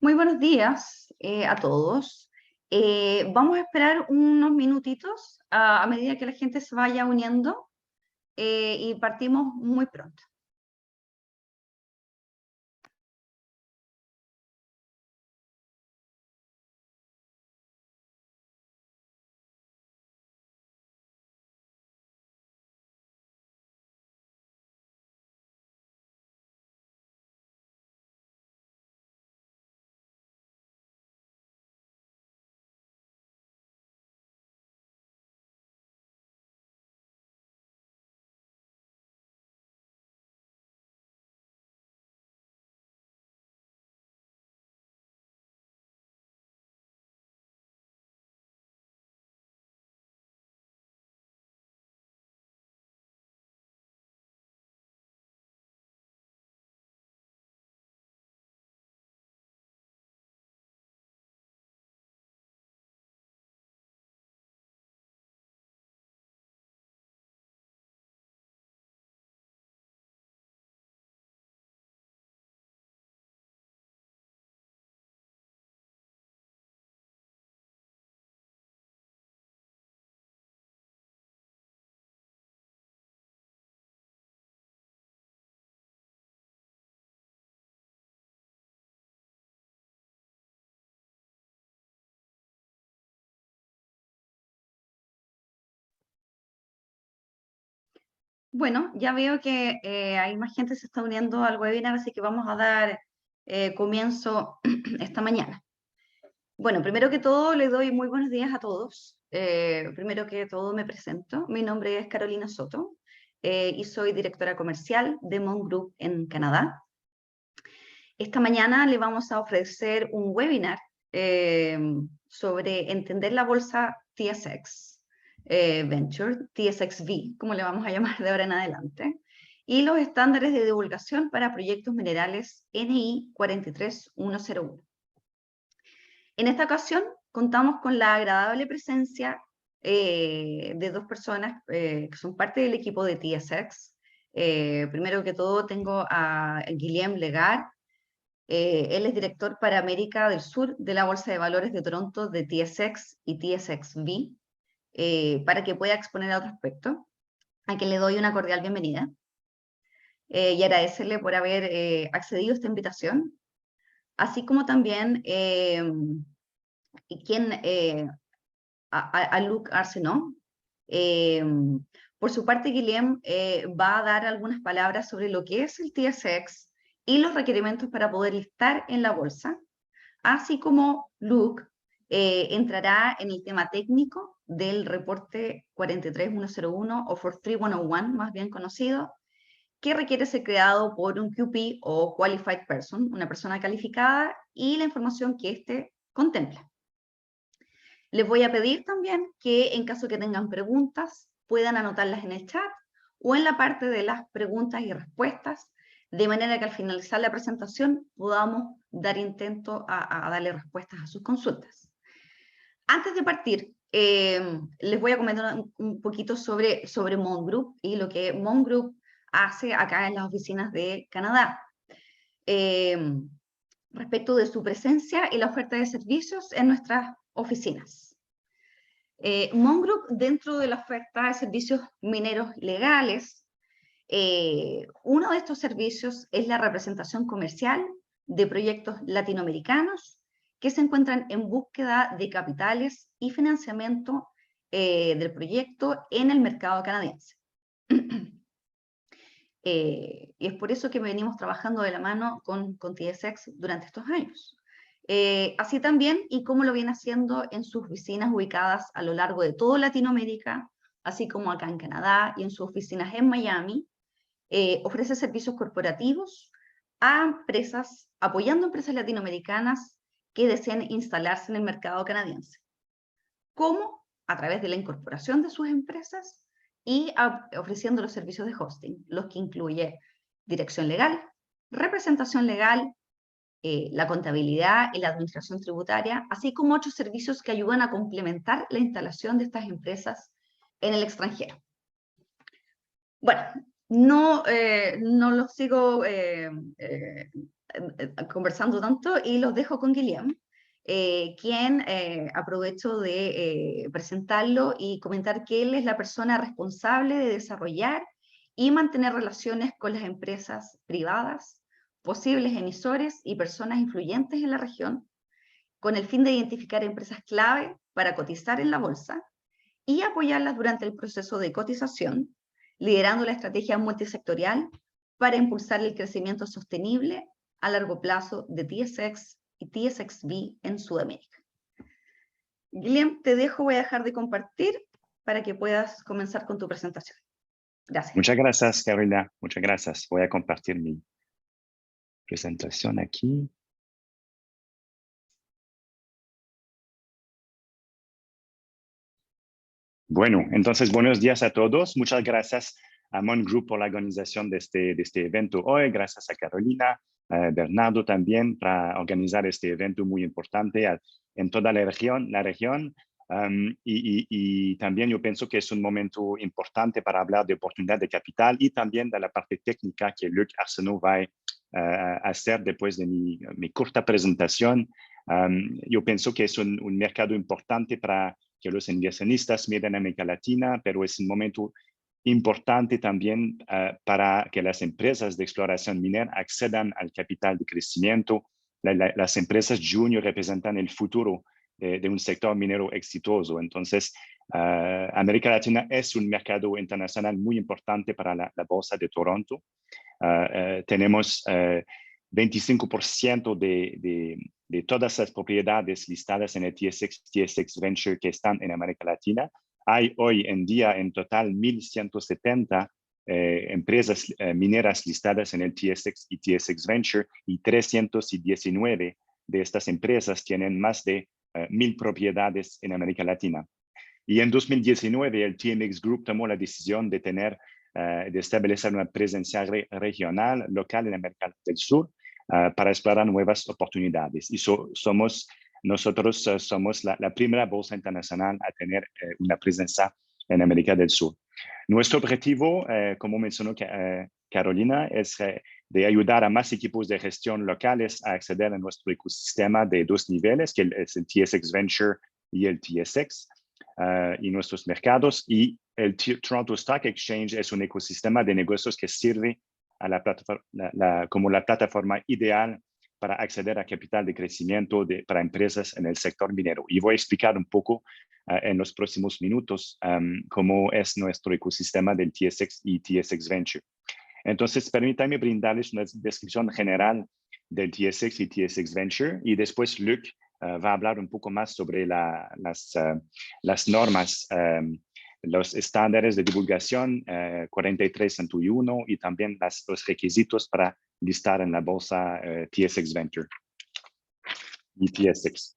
Muy buenos días a todos. Vamos a esperar unos minutitos a medida que la gente se vaya uniendo y partimos muy pronto. Bueno, ya veo que hay más gente que se está uniendo al webinar, así que vamos a dar comienzo esta mañana. Bueno, primero que todo, les doy muy buenos días a todos. Primero que todo, me presento. Mi nombre es Carolina Soto y soy directora comercial de Mon Group en Canadá. Esta mañana le vamos a ofrecer un webinar sobre entender la bolsa TSX Venture, TSXV, como le vamos a llamar de ahora en adelante, y los estándares de divulgación para proyectos minerales NI 43101. En esta ocasión contamos con la agradable presencia de dos personas que son parte del equipo de TSX. Primero que todo tengo a Guillem Legar. Él es director para América del Sur de la Bolsa de Valores de Toronto de TSX y TSXV, para que pueda exponer a otro aspecto, a quien le doy una cordial bienvenida y agradecerle por haber accedido a esta invitación, así como también a Luc Arsenault. Por su parte, Guillem va a dar algunas palabras sobre lo que es el TSX y los requerimientos para poder listar en la bolsa, así como Luc entrará en el tema técnico del reporte 43101 o 43101, más bien conocido, que requiere ser creado por un QP o Qualified Person, una persona calificada, y la información que éste contempla. Les voy a pedir también que en caso que tengan preguntas, puedan anotarlas en el chat o en la parte de las preguntas y respuestas, de manera que al finalizar la presentación podamos dar intento a darle respuestas a sus consultas. Antes de partir, les voy a comentar un poquito sobre Mon Group y lo que Mon Group hace acá en las oficinas de Canadá. Respecto de su presencia y la oferta de servicios en nuestras oficinas. Mon Group, dentro de la oferta de servicios mineros legales, uno de estos servicios es la representación comercial de proyectos latinoamericanos que se encuentran en búsqueda de capitales y financiamiento del proyecto en el mercado canadiense. Y es por eso que venimos trabajando de la mano con TSX durante estos años. Así también, y como lo viene haciendo en sus oficinas ubicadas a lo largo de toda Latinoamérica, así como acá en Canadá y en sus oficinas en Miami, ofrece servicios corporativos a empresas, apoyando empresas latinoamericanas que deseen instalarse en el mercado canadiense, como a través de la incorporación de sus empresas y ofreciendo los servicios de hosting, los que incluye dirección legal, representación legal, la contabilidad y la administración tributaria, así como otros servicios que ayudan a complementar la instalación de estas empresas en el extranjero. Bueno, no los sigo conversando tanto y los dejo con Guillem, quien aprovecho de presentarlo y comentar que él es la persona responsable de desarrollar y mantener relaciones con las empresas privadas, posibles emisores y personas influyentes en la región, con el fin de identificar empresas clave para cotizar en la bolsa y apoyarlas durante el proceso de cotización, liderando la estrategia multisectorial para impulsar el crecimiento sostenible a largo plazo de TSX y TSXV en Sudamérica. Guillem, te dejo, voy a dejar de compartir para que puedas comenzar con tu presentación. Gracias. Muchas gracias, Carolina. Muchas gracias. Voy a compartir mi presentación aquí. Bueno, entonces, buenos días a todos. Muchas gracias a Mon Group por la organización de este evento hoy. Gracias a Carolina, a Bernardo también para organizar este evento muy importante en toda la región. Y también yo pienso que es un momento importante para hablar de oportunidad de capital y también de la parte técnica que Luc Arsenault va a hacer después de mi corta presentación. Yo pienso que es un mercado importante para que los inversionistas miren a América Latina, pero es un momento importante también para que las empresas de exploración minera accedan al capital de crecimiento. Las empresas junior representan el futuro de un sector minero exitoso. Entonces, América Latina es un mercado internacional muy importante para la Bolsa de Toronto. Tenemos 25% de todas las propiedades listadas en el TSX, TSX Venture que están en América Latina. Hay hoy en día en total 1,170 empresas mineras listadas en el TSX y TSX Venture y 319 de estas empresas tienen más de 1,000 propiedades en América Latina. Y en 2019 el TMX Group tomó la decisión de establecer una presencia regional, local en América del Sur para explorar nuevas oportunidades. Y nosotros somos la primera bolsa internacional a tener una presencia en América del Sur. Nuestro objetivo, como mencionó Carolina, es de ayudar a más equipos de gestión locales a acceder a nuestro ecosistema de 2 niveles, que es el TSX Venture y el TSX, y nuestros mercados. Y el Toronto Stock Exchange es un ecosistema de negocios que sirve a como la plataforma ideal para acceder a capital de crecimiento para empresas en el sector minero. Y voy a explicar un poco en los próximos minutos cómo es nuestro ecosistema del TSX y TSX Venture. Entonces, permítanme brindarles una descripción general del TSX y TSX Venture y después Luc va a hablar un poco más sobre las normas, los estándares de divulgación 43.1 y también los requisitos para listar en la bolsa TSX Venture y TSX.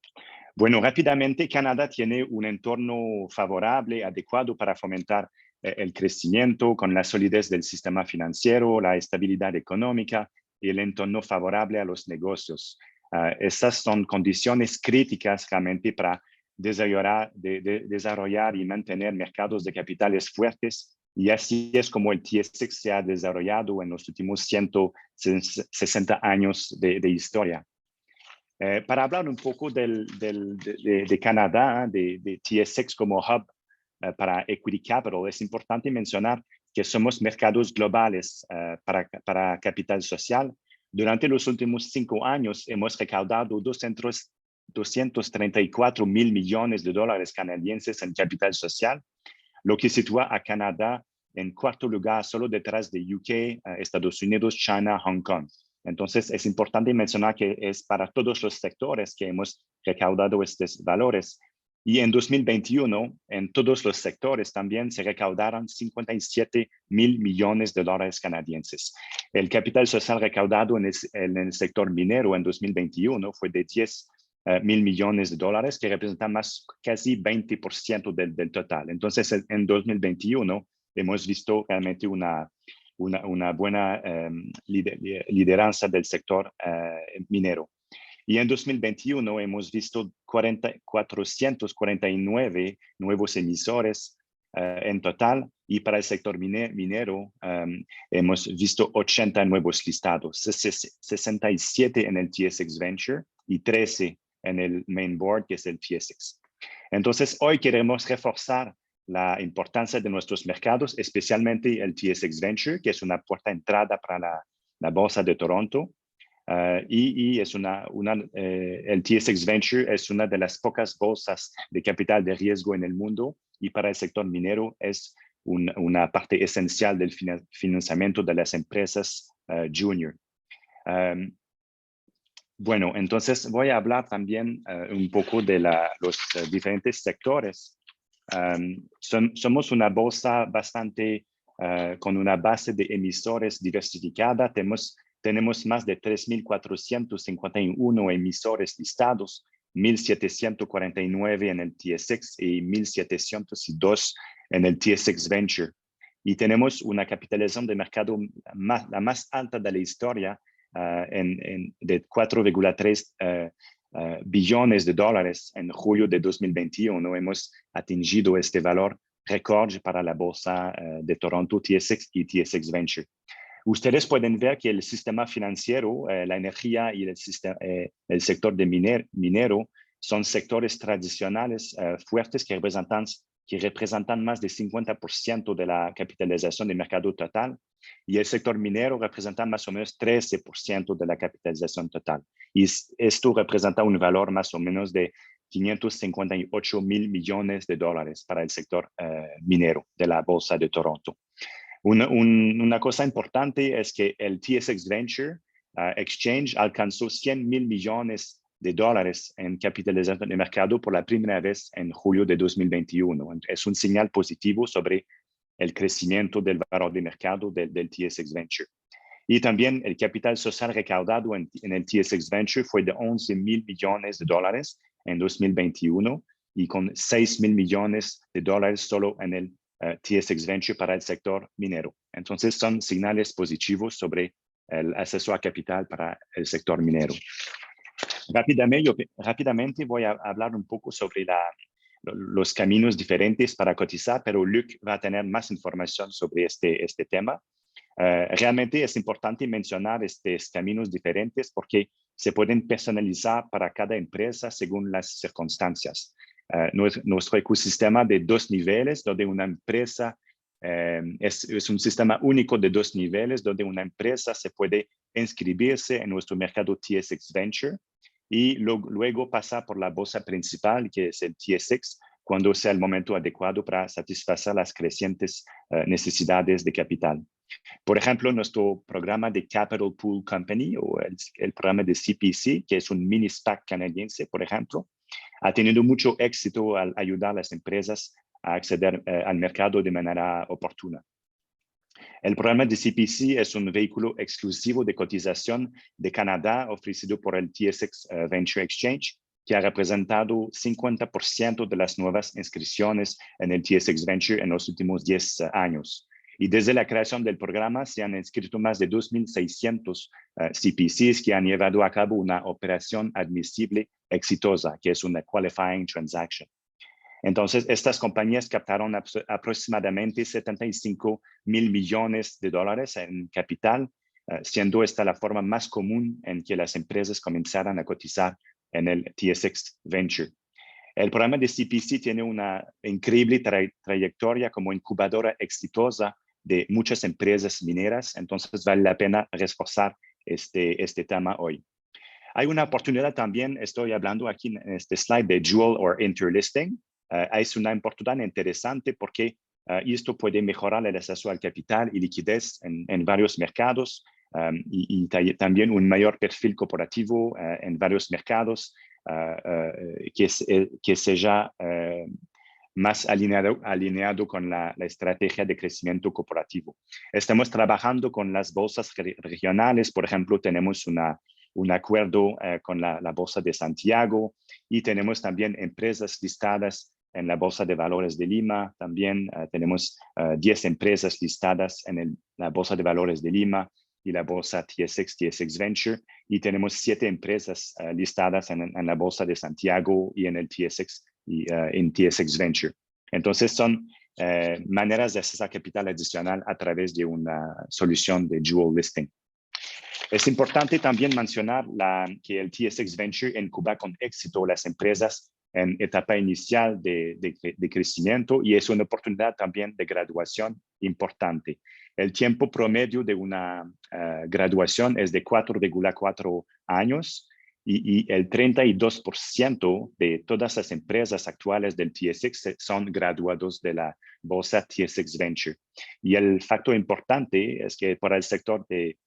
Bueno, rápidamente, Canadá tiene un entorno favorable, adecuado para fomentar el crecimiento con la solidez del sistema financiero, la estabilidad económica y el entorno favorable a los negocios. Estas son condiciones críticas realmente para desarrollar y mantener mercados de capitales fuertes, y así es como el TSX se ha desarrollado en los últimos 160 años de historia. Para hablar un poco de Canadá, de TSX como hub para Equity Capital, es importante mencionar que somos mercados globales para capital social. Durante los últimos 5 años hemos recaudado 234 mil millones de dólares canadienses en capital social, lo que sitúa a Canadá en 4º lugar, solo detrás de UK, Estados Unidos, China, Hong Kong. Entonces, es importante mencionar que es para todos los sectores que hemos recaudado estos valores. Y en 2021, en todos los sectores también se recaudaron 57 mil millones de dólares canadienses. El capital social recaudado en el sector minero en 2021 fue de 10 mil millones de dólares, que representan casi 20% del total. Entonces, en 2021 hemos visto realmente una buena lideranza del sector minero. Y en 2021 hemos visto 449 nuevos emisores en total, y para el sector minero hemos visto 80 nuevos listados, 67 en el TSX Venture y 13 en el main board, que es el TSX. Entonces, hoy queremos reforzar la importancia de nuestros mercados, especialmente el TSX Venture, que es una puerta de entrada para la Bolsa de Toronto. Y es el TSX Venture es una de las pocas bolsas de capital de riesgo en el mundo, y para el sector minero es una parte esencial del financiamiento de las empresas junior. Bueno, entonces voy a hablar también un poco de los diferentes sectores. Somos una bolsa bastante con una base de emisores diversificada. Tenemos más de 3.451 emisores listados, 1.749 en el TSX y 1.702 en el TSX Venture. Y tenemos una capitalización de mercado la más alta de la historia, de 4,3 billones de dólares en julio de 2021. Hemos atingido este valor récord para la Bolsa de Toronto, TSX y TSX Venture. Ustedes pueden ver que el sistema financiero, la energía y el sector de minero son sectores tradicionales fuertes que representan más del 50% de la capitalización de mercado total, y el sector minero representa más o menos 13% de la capitalización total. Y esto representa un valor más o menos de 558 mil millones de dólares para el sector minero de la Bolsa de Toronto. Una cosa importante es que el TSX Venture Exchange alcanzó 100 mil millones de dólares en capitalización de mercado por la primera vez en julio de 2021. Es un señal positivo sobre el crecimiento del valor de mercado del TSX Venture. Y también el capital social recaudado en el TSX Venture fue de 11 mil millones de dólares en 2021, y con 6 mil millones de dólares solo en el TSX Venture para el sector minero. Entonces son señales positivos sobre el acceso a capital para el sector minero. Rápidamente voy a hablar un poco sobre los caminos diferentes para cotizar, pero Luc va a tener más información sobre este tema. Realmente es importante mencionar estos caminos diferentes porque se pueden personalizar para cada empresa según las circunstancias. Nuestro ecosistema de 2 niveles, donde una empresa es un sistema único de 2 niveles, donde una empresa se puede inscribirse en nuestro mercado TSX Venture y luego pasar por la bolsa principal, que es el TSX, cuando sea el momento adecuado para satisfacer las crecientes necesidades de capital. Por ejemplo, nuestro programa de Capital Pool Company o el programa de CPC, que es un mini SPAC canadiense, por ejemplo, ha tenido mucho éxito al ayudar a las empresas a acceder al mercado de manera oportuna. El programa de CPC es un vehículo exclusivo de cotización de Canadá ofrecido por el TSX Venture Exchange, que ha representado 50% de las nuevas inscripciones en el TSX Venture en los últimos 10 años. Y desde la creación del programa se han inscrito más de 2.600 CPCs que han llevado a cabo una operación admisible exitosa, que es una qualifying transaction. Entonces, estas compañías captaron aproximadamente 75 mil millones de dólares en capital, siendo esta la forma más común en que las empresas comenzaran a cotizar en el TSX Venture. El programa de CPC tiene una increíble trayectoria como incubadora exitosa de muchas empresas mineras, entonces vale la pena reforzar este tema hoy. Hay una oportunidad también, estoy hablando aquí en este slide de dual or interlisting. Es una oportunidad interesante porque esto puede mejorar el acceso al capital y liquidez en varios mercados, y también un mayor perfil corporativo en varios mercados que sea más alineado con la estrategia de crecimiento corporativo. Estamos trabajando con las bolsas regionales. Por ejemplo, tenemos un acuerdo con la Bolsa de Santiago, y tenemos también empresas listadas en la Bolsa de Valores de Lima. También tenemos 10 empresas listadas en la Bolsa de Valores de Lima y la Bolsa TSX, TSX Venture, y tenemos 7 empresas listadas en la Bolsa de Santiago y en el TSX y en TSX Venture. Entonces son maneras de accesar capital adicional a través de una solución de dual listing. Es importante también mencionar que el TSX Venture incuba con éxito las empresas en etapa inicial de crecimiento y es una oportunidad también de graduación importante. El tiempo promedio de una graduación es de 4,4 años y el 32% de todas las empresas actuales del TSX son graduados de la Bolsa TSX Venture. Y el factor importante es que para el sector de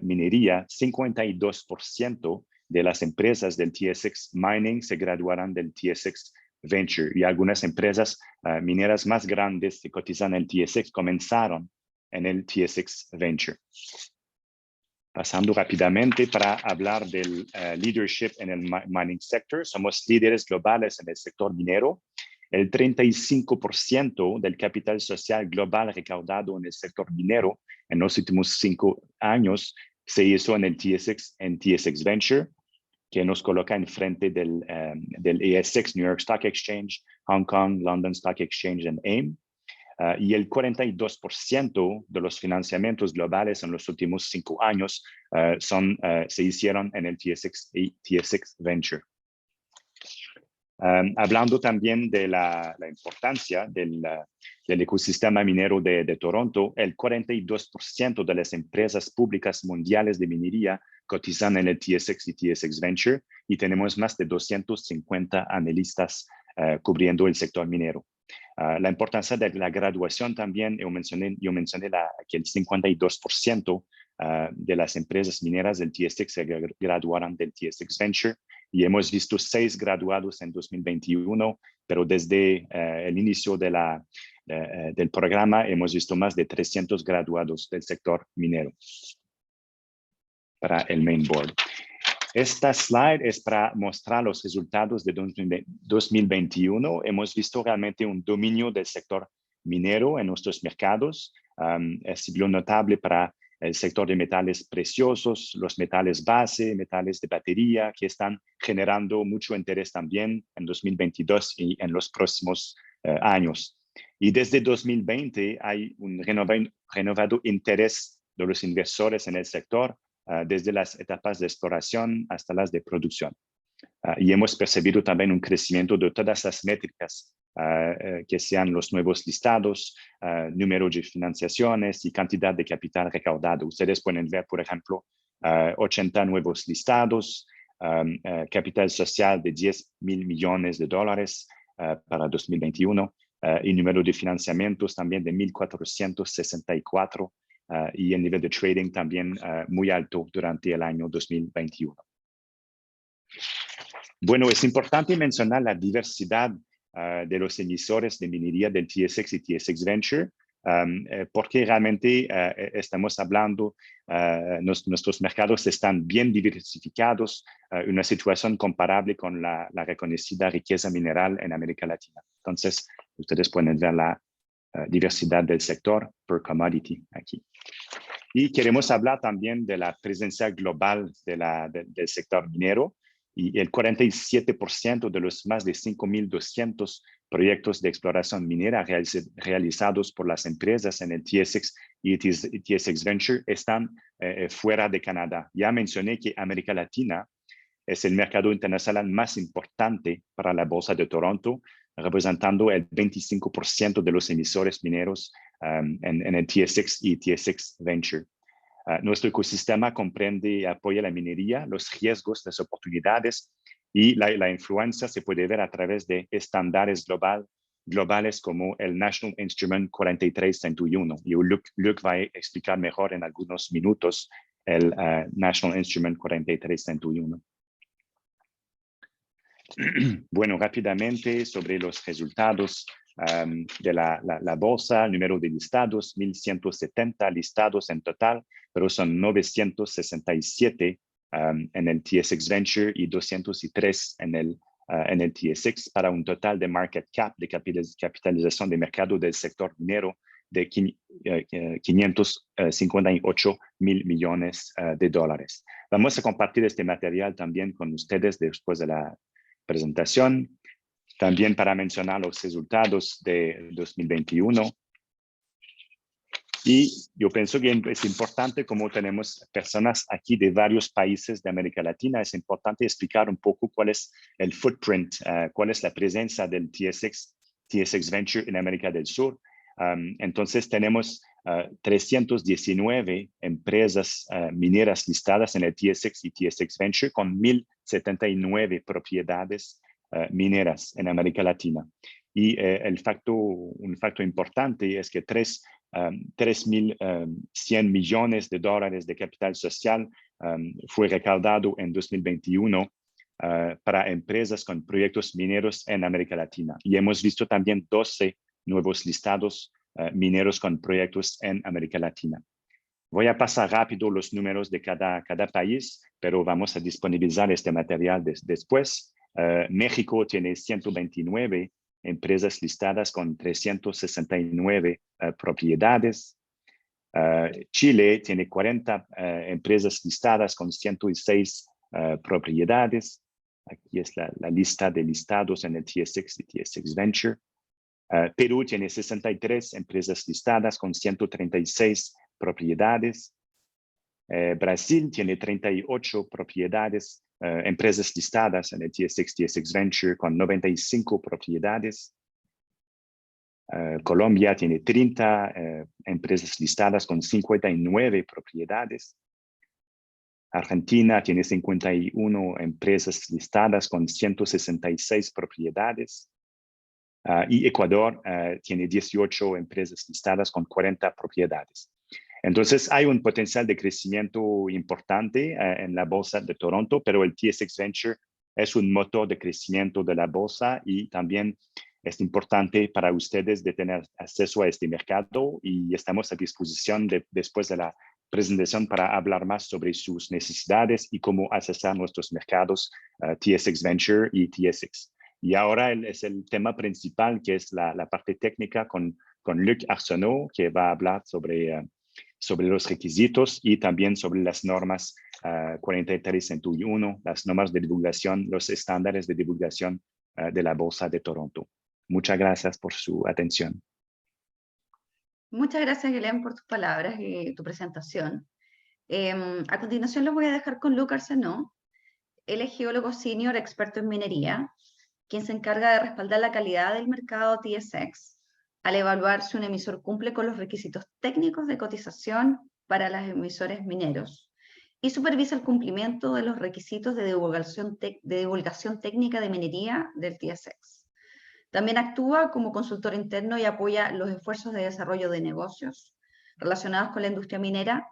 minería, 52% de las empresas del TSX Mining se graduarán del TSX Venture y algunas empresas mineras más grandes que cotizan en el TSX comenzaron en el TSX Venture. Pasando rápidamente para hablar del leadership en el mining sector, somos líderes globales en el sector minero. El 35% del capital social global recaudado en el sector minero en los últimos 5 años se hizo en el TSX Venture, que nos coloca en frente del ASX, New York Stock Exchange, Hong Kong, London Stock Exchange y AIM. Y el 42% de los financiamientos globales en los últimos 5 años se hicieron en el TSX Venture. Hablando también de la importancia del ecosistema minero de Toronto, el 42% de las empresas públicas mundiales de minería cotizan en el TSX y TSX Venture y tenemos más de 250 analistas cubriendo el sector minero. La importancia de la graduación también, yo mencioné que el 52% de las empresas mineras del TSX se graduaron del TSX Venture y hemos visto 6 graduados en 2021, pero desde el inicio del programa hemos visto más de 300 graduados del sector minero para el main board. Esta slide es para mostrar los resultados de 2021. Hemos visto realmente un dominio del sector minero en nuestros mercados. Es sido notable para el sector de metales preciosos, los metales base, metales de batería, que están generando mucho interés también en 2022 y en los próximos años. Y desde 2020 hay un renovado interés de los inversores en el sector, desde las etapas de exploración hasta las de producción. Y hemos percibido también un crecimiento de todas las métricas, que sean los nuevos listados, número de financiaciones y cantidad de capital recaudado. Ustedes pueden ver, por ejemplo, 80 nuevos listados, capital social de $10,000 millones para 2021 y número de financiamientos también de 1,464 y el nivel de trading también muy alto durante el año 2021. Bueno, es importante mencionar la diversidad de los emisores de minería del TSX y TSX Venture, porque realmente estamos hablando, nuestros mercados están bien diversificados, una situación comparable con la reconocida riqueza mineral en América Latina. Entonces, ustedes pueden ver la diversidad del sector per commodity aquí. Y queremos hablar también de la presencia global del sector minero. Y el 47% de los más de 5,200 proyectos de exploración minera realizados por las empresas en el TSX y TSX Venture están fuera de Canadá. Ya mencioné que América Latina es el mercado internacional más importante para la Bolsa de Toronto, representando el 25% de los emisores mineros en el TSX y TSX Venture. Nuestro ecosistema comprende y apoya la minería, los riesgos, las oportunidades y la influencia se puede ver a través de estándares globales como el National Instrument 4301. Y Luc va a explicar mejor en algunos minutos el National Instrument 4301. Bueno, rápidamente sobre los resultados de la bolsa, el número de listados, 1,170 listados en total, pero son 967 en el TSX Venture y 203 en el TSX, para un total de market cap, de capitalización de mercado del sector minero de $558 mil millones de dólares. Vamos a compartir este material también con ustedes después de la presentación. También para mencionar los resultados de 2021. Y yo pienso que es importante, como tenemos personas aquí de varios países de América Latina, es importante explicar un poco cuál es el footprint, cuál es la presencia del TSX Venture en América del Sur. Entonces tenemos 319 empresas mineras listadas en el TSX y TSX Venture con 1,079 propiedades mineras en América Latina. Y un facto importante es que 3.100 millones de dólares de capital social fue recaudado en 2021 para empresas con proyectos mineros en América Latina. Y hemos visto también 12 nuevos listados mineros con proyectos en América Latina. Voy a pasar rápido los números de cada país, pero vamos a disponibilizar este material después. México tiene 129 empresas listadas con 369 propiedades. Chile tiene 40 empresas listadas con 106 propiedades. Aquí es la lista de listados en el TSX y TSX Venture. Perú tiene 63 empresas listadas con 136 propiedades. Brasil tiene 38 propiedades, empresas listadas en el TSX, TSX Venture con 95 propiedades. Colombia tiene 30 empresas listadas con 59 propiedades. Argentina tiene 51 empresas listadas con 166 propiedades. Y Ecuador tiene 18 empresas listadas con 40 propiedades. Entonces, hay un potencial de crecimiento importante en la Bolsa de Toronto, pero el TSX Venture es un motor de crecimiento de la Bolsa y también es importante para ustedes de tener acceso a este mercado y estamos a disposición después de la presentación para hablar más sobre sus necesidades y cómo accesar nuestros mercados TSX Venture y TSX. Y ahora es el tema principal, que es la parte técnica con Luc Arsenault, que va a hablar sobre los requisitos y también sobre las normas 43.1, las normas de divulgación, los estándares de divulgación de la Bolsa de Toronto. Muchas gracias por su atención. Muchas gracias, Guilherme, por tus palabras y tu presentación. A continuación los voy a dejar con Luc Arsenault. Él es geólogo senior experto en minería, quien se encarga de respaldar la calidad del mercado TSX al evaluar si un emisor cumple con los requisitos técnicos de cotización para los emisores mineros y supervisa el cumplimiento de los requisitos de divulgación técnica de minería del TSX. También actúa como consultor interno y apoya los esfuerzos de desarrollo de negocios relacionados con la industria minera,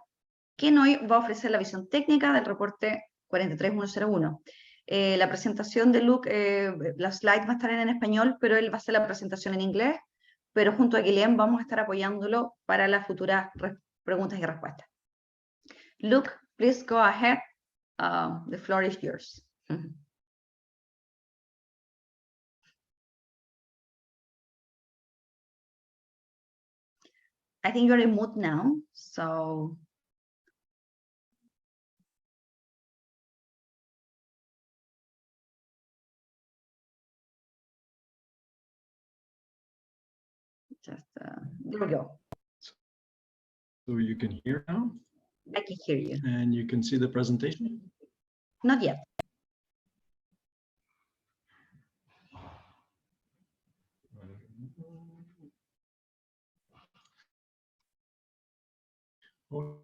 quien hoy va a ofrecer la visión técnica del reporte 43101. La presentación de Luc, las slides va a estar en español, pero él va a hacer la presentación en inglés, pero junto a Guilherme vamos a estar apoyándolo para las futuras preguntas y respuestas. Luc, please go ahead. The floor is yours. I think you're in mood now, so just there we go. So you can hear now? I can hear you. And you can see the presentation? Not yet. Oh,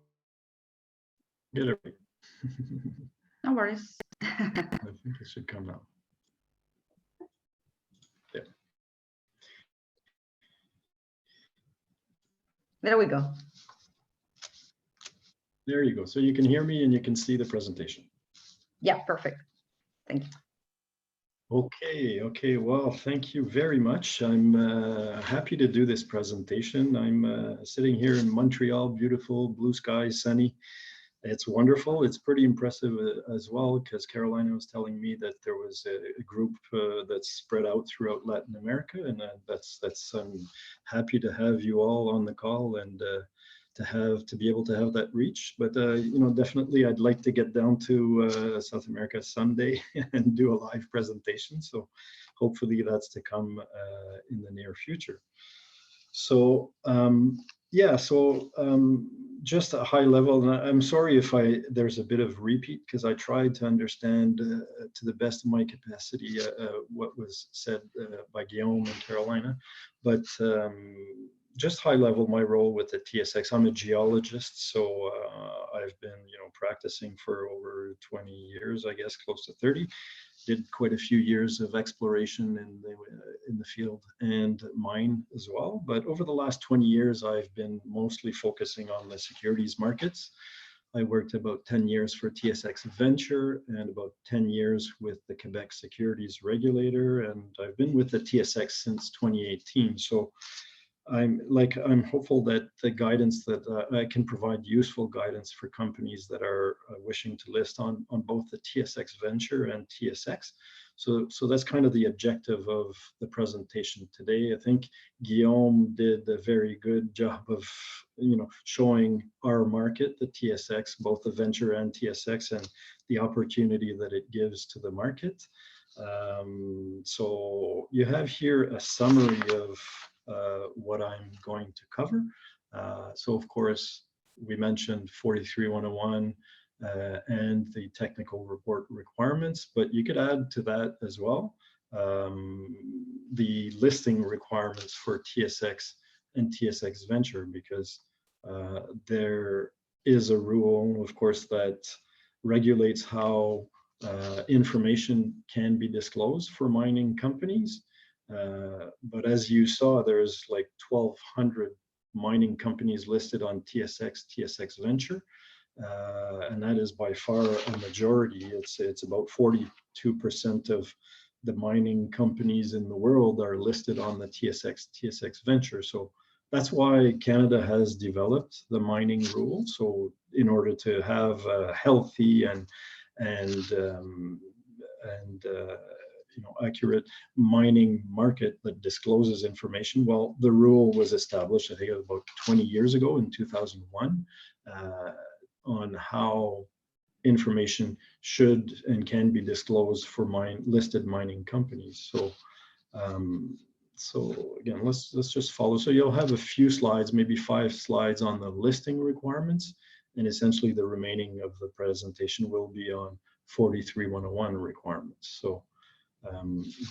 get it. No worries. I think it should come out. There. There we go. There you go. So you can hear me and you can see the presentation. Yeah, perfect. Thank you. Okay. Well, thank you very much. I'm happy to do this presentation. I'm sitting here in Montreal, beautiful, blue sky, sunny. It's wonderful. It's pretty impressive as well, because Carolina was telling me that there was a group that's spread out throughout Latin America, and I'm happy to have you all on the call and to be able to have that reach. But you know, definitely I'd like to get down to South America someday and do a live presentation. So hopefully that's to come in the near future. So yeah, so just a high level, and I'm sorry if there's a bit of repeat, because I tried to understand to the best of my capacity what was said by Guillaume and Carolina, but just high level, my role with the TSX, I'm a geologist, so I've been, you know, practicing for over 20 years, I guess, close to 30. Did quite a few years of exploration in the field and mine as well. But over the last 20 years, I've been mostly focusing on the securities markets. I worked about 10 years for TSX Venture and about 10 years with the Quebec Securities Regulator. And I've been with the TSX since 2018. So I'm hopeful that the guidance that I can provide useful guidance for companies that are wishing to list on both the TSX Venture and TSX. So that's kind of the objective of the presentation today. I think Guillaume did a very good job of, you know, showing our market, the TSX, both the Venture and TSX, and the opportunity that it gives to the market. So you have here a summary of what I'm going to cover. So of course, we mentioned 43-101 and the technical report requirements, but you could add to that as well the listing requirements for TSX and TSX Venture, because there is a rule, of course, that regulates how information can be disclosed for mining companies. But as you saw, there's like 1,200 mining companies listed on TSX, TSX Venture, and that is by far a majority. It's about 42% of the mining companies in the world are listed on the TSX, TSX Venture. So that's why Canada has developed the mining rule. So in order to have a healthy and you know, accurate mining market that discloses information. Well, the rule was established, I think, about 20 years ago in 2001, on how information should and can be disclosed for listed mining companies. So, so again, let's just follow. So you'll have a few slides, maybe 5 slides on the listing requirements, and essentially the remaining of the presentation will be on 43-101 requirements. So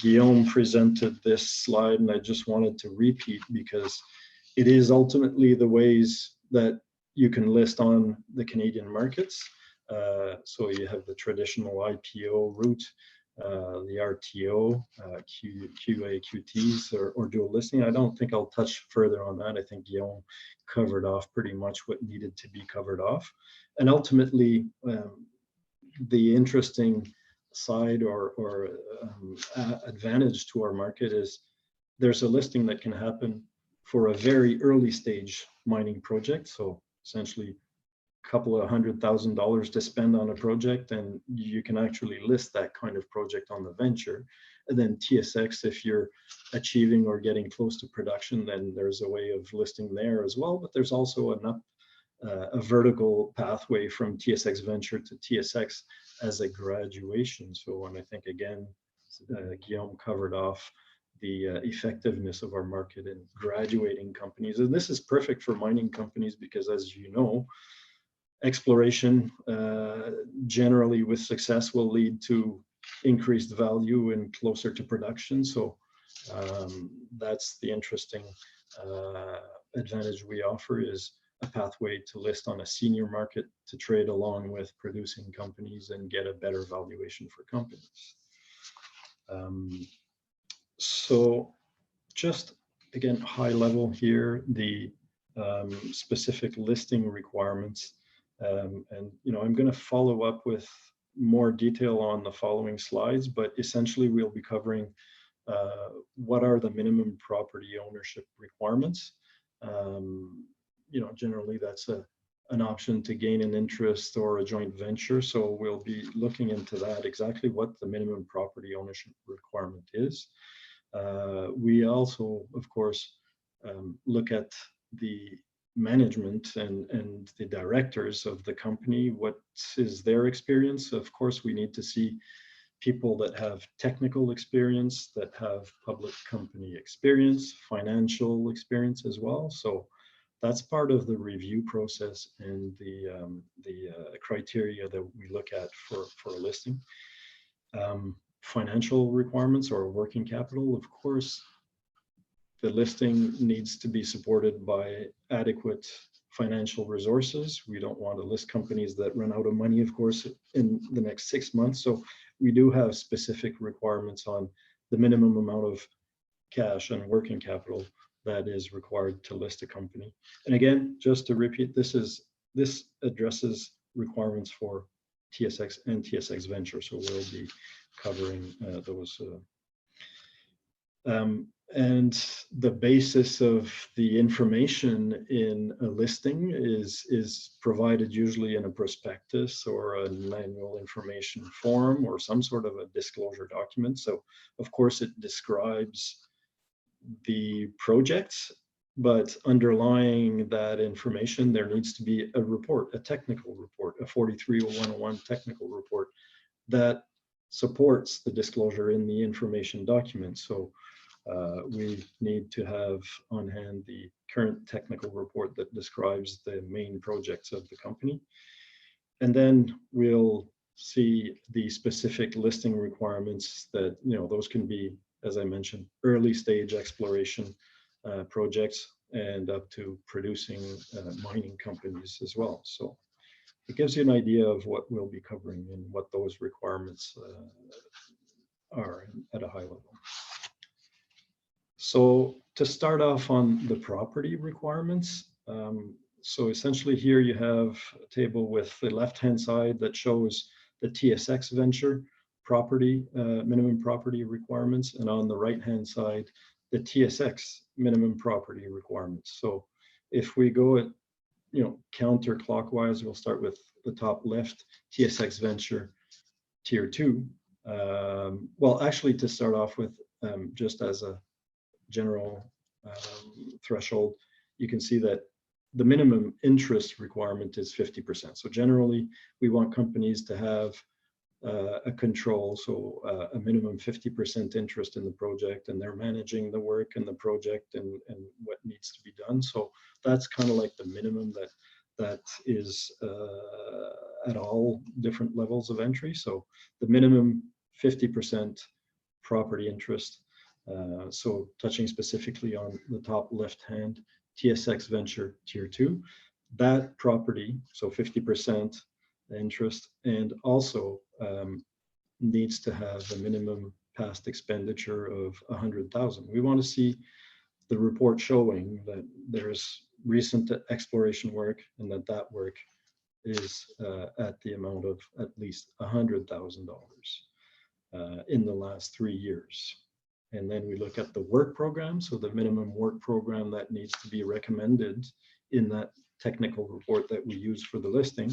Guillaume presented this slide, and I just wanted to repeat because it is ultimately the ways that you can list on the Canadian markets. So you have the traditional IPO route, the RTO, QA, QTs, or dual listing. I don't think I'll touch further on that. I think Guillaume covered off pretty much what needed to be covered off. And ultimately, the interesting side or advantage to our market is there's a listing that can happen for a very early stage mining project. So essentially a couple of $100,000 to spend on a project, and you can actually list that kind of project on the venture. And then TSX, if you're achieving or getting close to production, then there's a way of listing there as well. But there's also a vertical pathway from TSX Venture to TSX as a graduation. So, and I think again, Guillaume covered off the effectiveness of our market in graduating companies. And this is perfect for mining companies because, as you know, exploration generally with success will lead to increased value and closer to production. So that's the interesting advantage we offer, is a pathway to list on a senior market to trade along with producing companies and get a better valuation for companies. So just again, high level here, the specific listing requirements. And you know, I'm going to follow up with more detail on the following slides, but essentially we'll be covering what are the minimum property ownership requirements. You know, generally that's an option to gain an interest or a joint venture. So we'll be looking into that, exactly what the minimum property ownership requirement is. We also, of course, look at the management and the directors of the company, what is their experience. Of course, we need to see people that have technical experience, that have public company experience, financial experience as well. So that's part of the review process and the criteria that we look at for a listing. Financial requirements or working capital, of course, the listing needs to be supported by adequate financial resources. We don't want to list companies that run out of money, of course, in the next 6 months. So we do have specific requirements on the minimum amount of cash and working capital that is required to list a company. And again, just to repeat, this addresses requirements for TSX and TSX Venture. So we'll be covering those. And the basis of the information in a listing is provided usually in a prospectus or an annual information form or some sort of a disclosure document. So of course it describes the projects, but underlying that information, there needs to be a report, a technical report, a 43101 technical report that supports the disclosure in the information document. So we need to have on hand the current technical report that describes the main projects of the company. And then we'll see the specific listing requirements that, those can be, as I mentioned, early stage exploration projects and up to producing mining companies as well. So it gives you an idea of what we'll be covering and what those requirements are at a high level. So to start off on the property requirements, so essentially here you have a table with the left-hand side that shows the TSX Venture property, minimum property requirements, and on the right-hand side, the TSX minimum property requirements. So if we go at, counterclockwise, we'll start with the top left, TSX Venture Tier 2. Well, actually, to start off with, just as a general threshold, you can see that the minimum interest requirement is 50%. So generally, we want companies to have a control, so a minimum 50% interest in the project, and they're managing the work and the project and what needs to be done. So that's kind of like the minimum that is at all different levels of entry. So the minimum 50% property interest. So touching specifically on the top left hand, TSX Venture Tier 2, that property, so 50% interest, and also needs to have a minimum past expenditure of 100,000. We want to see the report showing that there's recent exploration work and that work is at the amount of at least $100,000 in the last 3 years. And then we look at the work program. So the minimum work program that needs to be recommended in that technical report that we use for the listing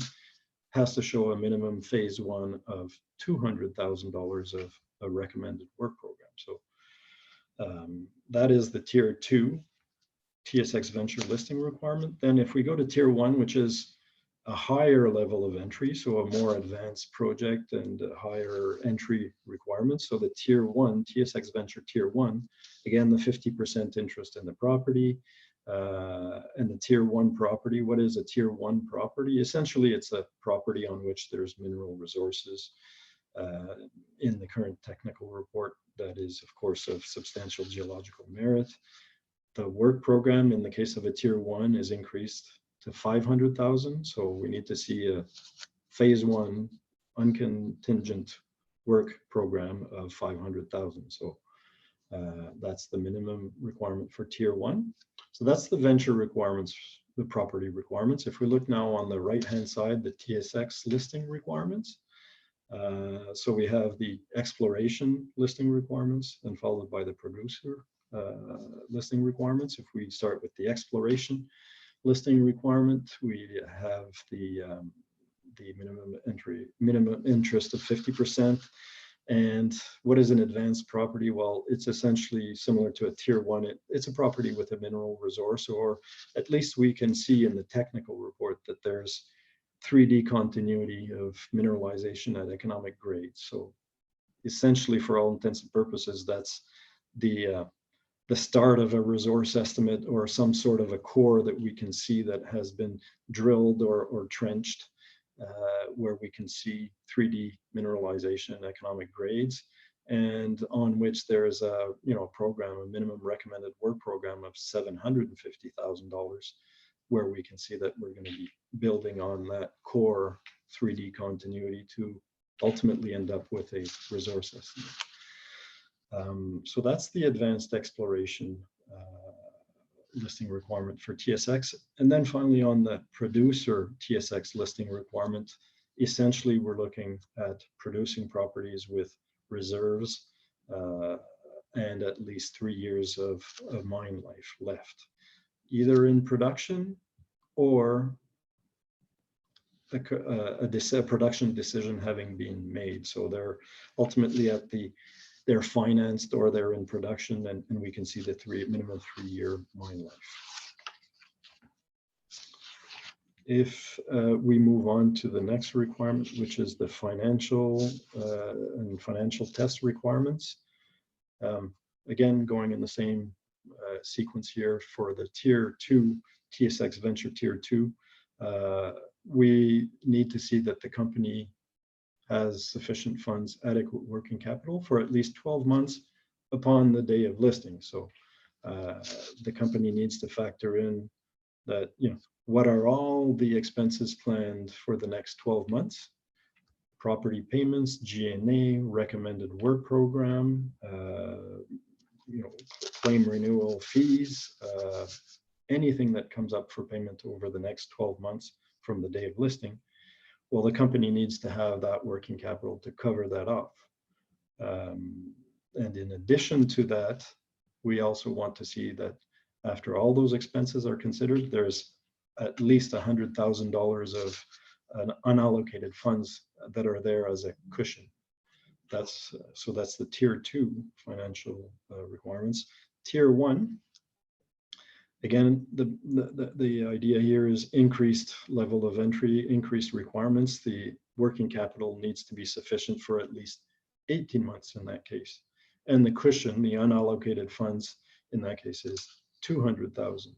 has to show a minimum phase 1 of $200,000 of a recommended work program. So that is the Tier 2 TSX Venture listing requirement. Then if we go to Tier 1, which is a higher level of entry, so a more advanced project and higher entry requirements. So the Tier 1, TSX Venture Tier 1, again, the 50% interest in the property and the Tier 1 property. What is a Tier 1 property? Essentially, it's a property on which there's mineral resources in the current technical report that is, of course, of substantial geological merit. The work program in the case of a Tier 1 is increased to 500,000. So we need to see a phase 1 uncontingent work program of 500,000. So that's the minimum requirement for Tier 1. So that's the venture requirements, the property requirements. If we look now on the right-hand side, the TSX listing requirements. So we have the exploration listing requirements and followed by the producer listing requirements. If we start with the exploration listing requirement, we have the minimum interest of 50%, And what is an advanced property? Well, it's essentially similar to a tier 1. It's a property with a mineral resource, or at least we can see in the technical report that there's 3D continuity of mineralization at economic grade. So essentially, for all intents and purposes, that's the start of a resource estimate, or some sort of a core that we can see that has been drilled or trenched, where we can see 3D mineralization and economic grades, and on which there is a program, a minimum recommended work program of $750,000, where we can see that we're going to be building on that core 3D continuity to ultimately end up with a resource estimate. So that's the advanced exploration listing requirement for TSX. And then finally, on the producer TSX listing requirement, essentially we're looking at producing properties with reserves and at least 3 years of mine life left, either in production or a production decision having been made. So they're ultimately they're financed or they're in production, and we can see the minimum 3-year mine life. If we move on to the next requirement, which is the financial and financial test requirements, again, going in the same sequence here for the Tier 2, TSX Venture Tier 2, we need to see that the company has sufficient funds, adequate working capital for at least 12 months upon the day of listing. So the company needs to factor in that, what are all the expenses planned for the next 12 months? Property payments, G&A, recommended work program, claim renewal fees, anything that comes up for payment over the next 12 months from the day of listing. Well, the company needs to have that working capital to cover that off. And in addition to that, we also want to see that after all those expenses are considered, there's at least $100,000 of unallocated funds that are there as a cushion. That's the Tier 2 financial requirements. Tier 1, again, the idea here is increased level of entry, increased requirements. The working capital needs to be sufficient for at least 18 months in that case. And the cushion, the unallocated funds in that case, is $200,000.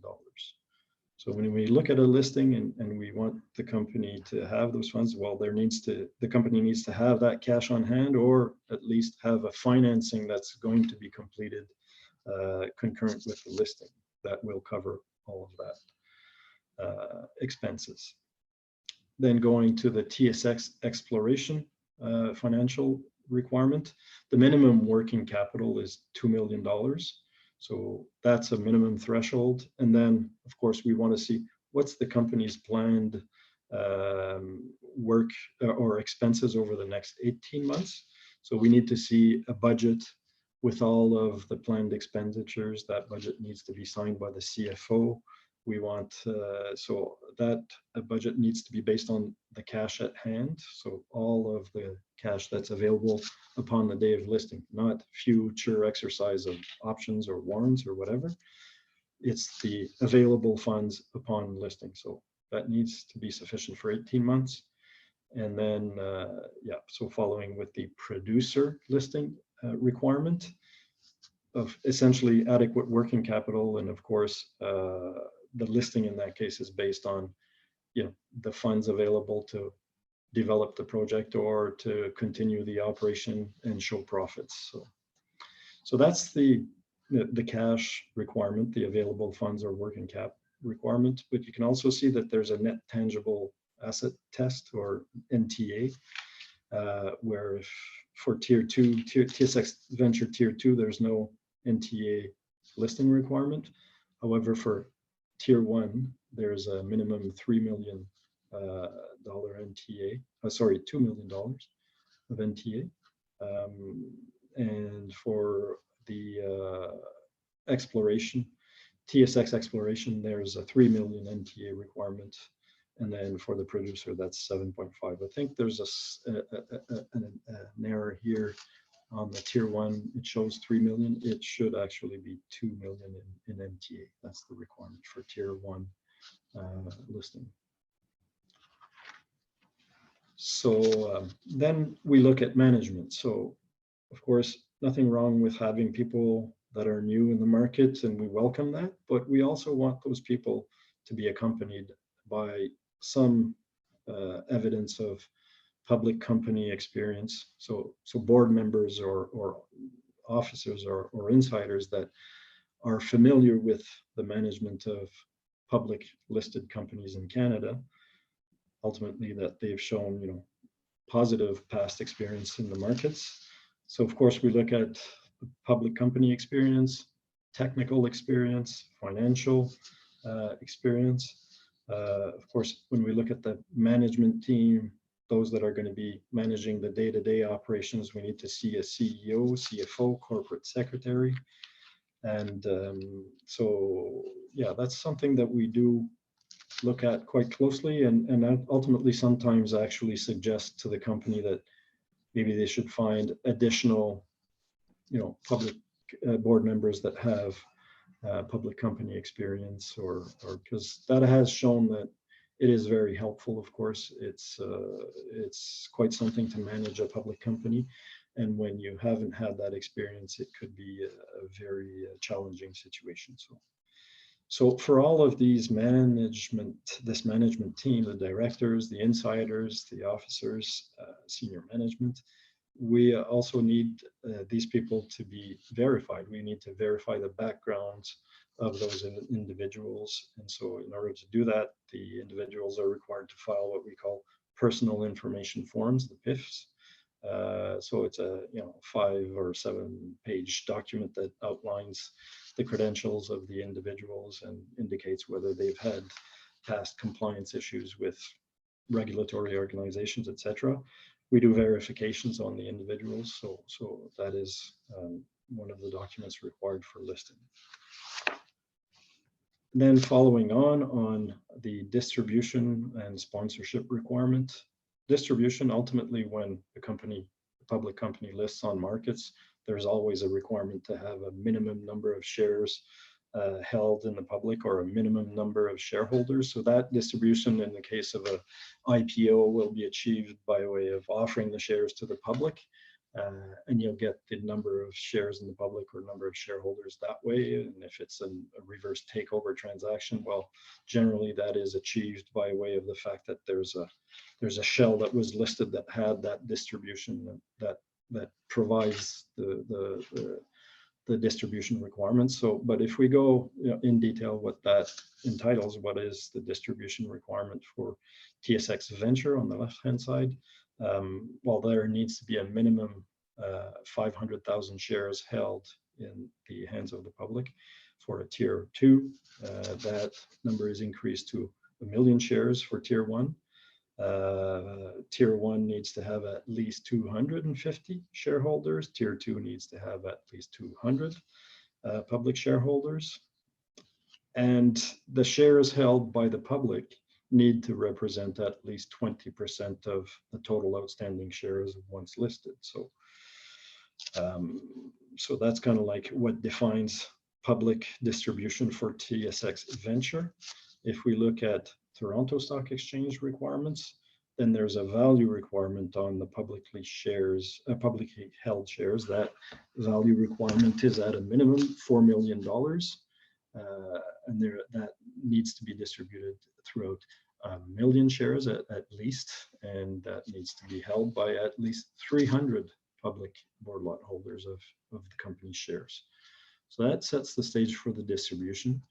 So when we look at a listing and we want the company to have those funds, well, the company needs to have that cash on hand, or at least have a financing that's going to be completed concurrent with the listing that will cover all of that expenses. Then going to the TSX exploration financial requirement, the minimum working capital is $2 million. So that's a minimum threshold. And then, of course, we want to see what's the company's planned work or expenses over the next 18 months. So we need to see a budget with all of the planned expenditures. That budget needs to be signed by the CFO. We want, so that a budget needs to be based on the cash at hand. So all of the cash that's available upon the day of listing, not future exercise of options or warrants or whatever. It's the available funds upon listing. So that needs to be sufficient for 18 months. And then, so following with the producer listing requirement of essentially adequate working capital. And of course, the listing in that case is based on, the funds available to develop the project or to continue the operation and show profits. So that's the cash requirement, the available funds or working cap requirement. But you can also see that there's a net tangible asset test, or NTA, where if for Tier 2, TSX Venture Tier 2, there's no NTA listing requirement. However, for Tier 1, there's a minimum $3 million NTA, $2 million of NTA. And for the exploration, TSX exploration, there's a 3 million NTA requirement. And then for the producer, that's 7.5. I think there's an error here on the tier 1, it shows 3 million. It should actually be 2 million in MTA. That's the requirement for tier 1 listing. So then we look at management. So of course, nothing wrong with having people that are new in the market, and we welcome that, but we also want those people to be accompanied by some evidence of public company experience. So board members or officers or insiders that are familiar with the management of public listed companies in Canada, ultimately that they've shown, you know, positive past experience in the markets. So of course we look at public company experience, technical experience, financial experience. Of course, when we look at the management team, those that are going to be managing the day-to-day operations, we need to see a CEO, CFO, corporate secretary. And so, yeah, that's something that we do look at quite closely, and ultimately sometimes actually suggest to the company that maybe they should find additional, you know, public board members that have public company experience, or because that has shown that it is very helpful. Of course, it's quite something to manage a public company, and when you haven't had that experience, it could be a very challenging situation. So for all of these this management team, the directors, the insiders, the officers, senior management, we also need these people to be verified. We need to verify the backgrounds of those individuals. And so in order to do that, the individuals are required to file what we call personal information forms, the PIFs. So it's a 5 or 7 page document that outlines the credentials of the individuals and indicates whether they've had past compliance issues with regulatory organizations, etc. We do verifications on the individuals, so that is one of the documents required for listing. Then following on the distribution and sponsorship requirement. Distribution, ultimately, when a public company lists on markets, there's always a requirement to have a minimum number of shares held in the public, or a minimum number of shareholders. So that distribution in the case of a IPO will be achieved by way of offering the shares to the public, and you'll get the number of shares in the public or number of shareholders that way. And if it's a reverse takeover transaction, well, generally that is achieved by way of the fact that there's a shell that was listed that had that distribution that provides the distribution requirements. So, but if we go in detail what that entitles, what is the distribution requirement for TSX Venture on the left-hand side? Well, there needs to be a minimum 500,000 shares held in the hands of the public. For a tier 2, that number is increased to 1 million shares for tier 1. Tier 1 needs to have at least 250 shareholders. Tier 2 needs to have at least 200 public shareholders. And the shares held by the public need to represent at least 20% of the total outstanding shares once listed. So, so that's kind of like what defines public distribution for TSX Venture. If we look at Toronto Stock Exchange requirements, then there's a value requirement on the publicly held shares. That value requirement is at a minimum $4 million, and that needs to be distributed throughout 1 million shares at least, and that needs to be held by at least 300 public board lot holders of the company's shares. So that sets the stage for the distribution.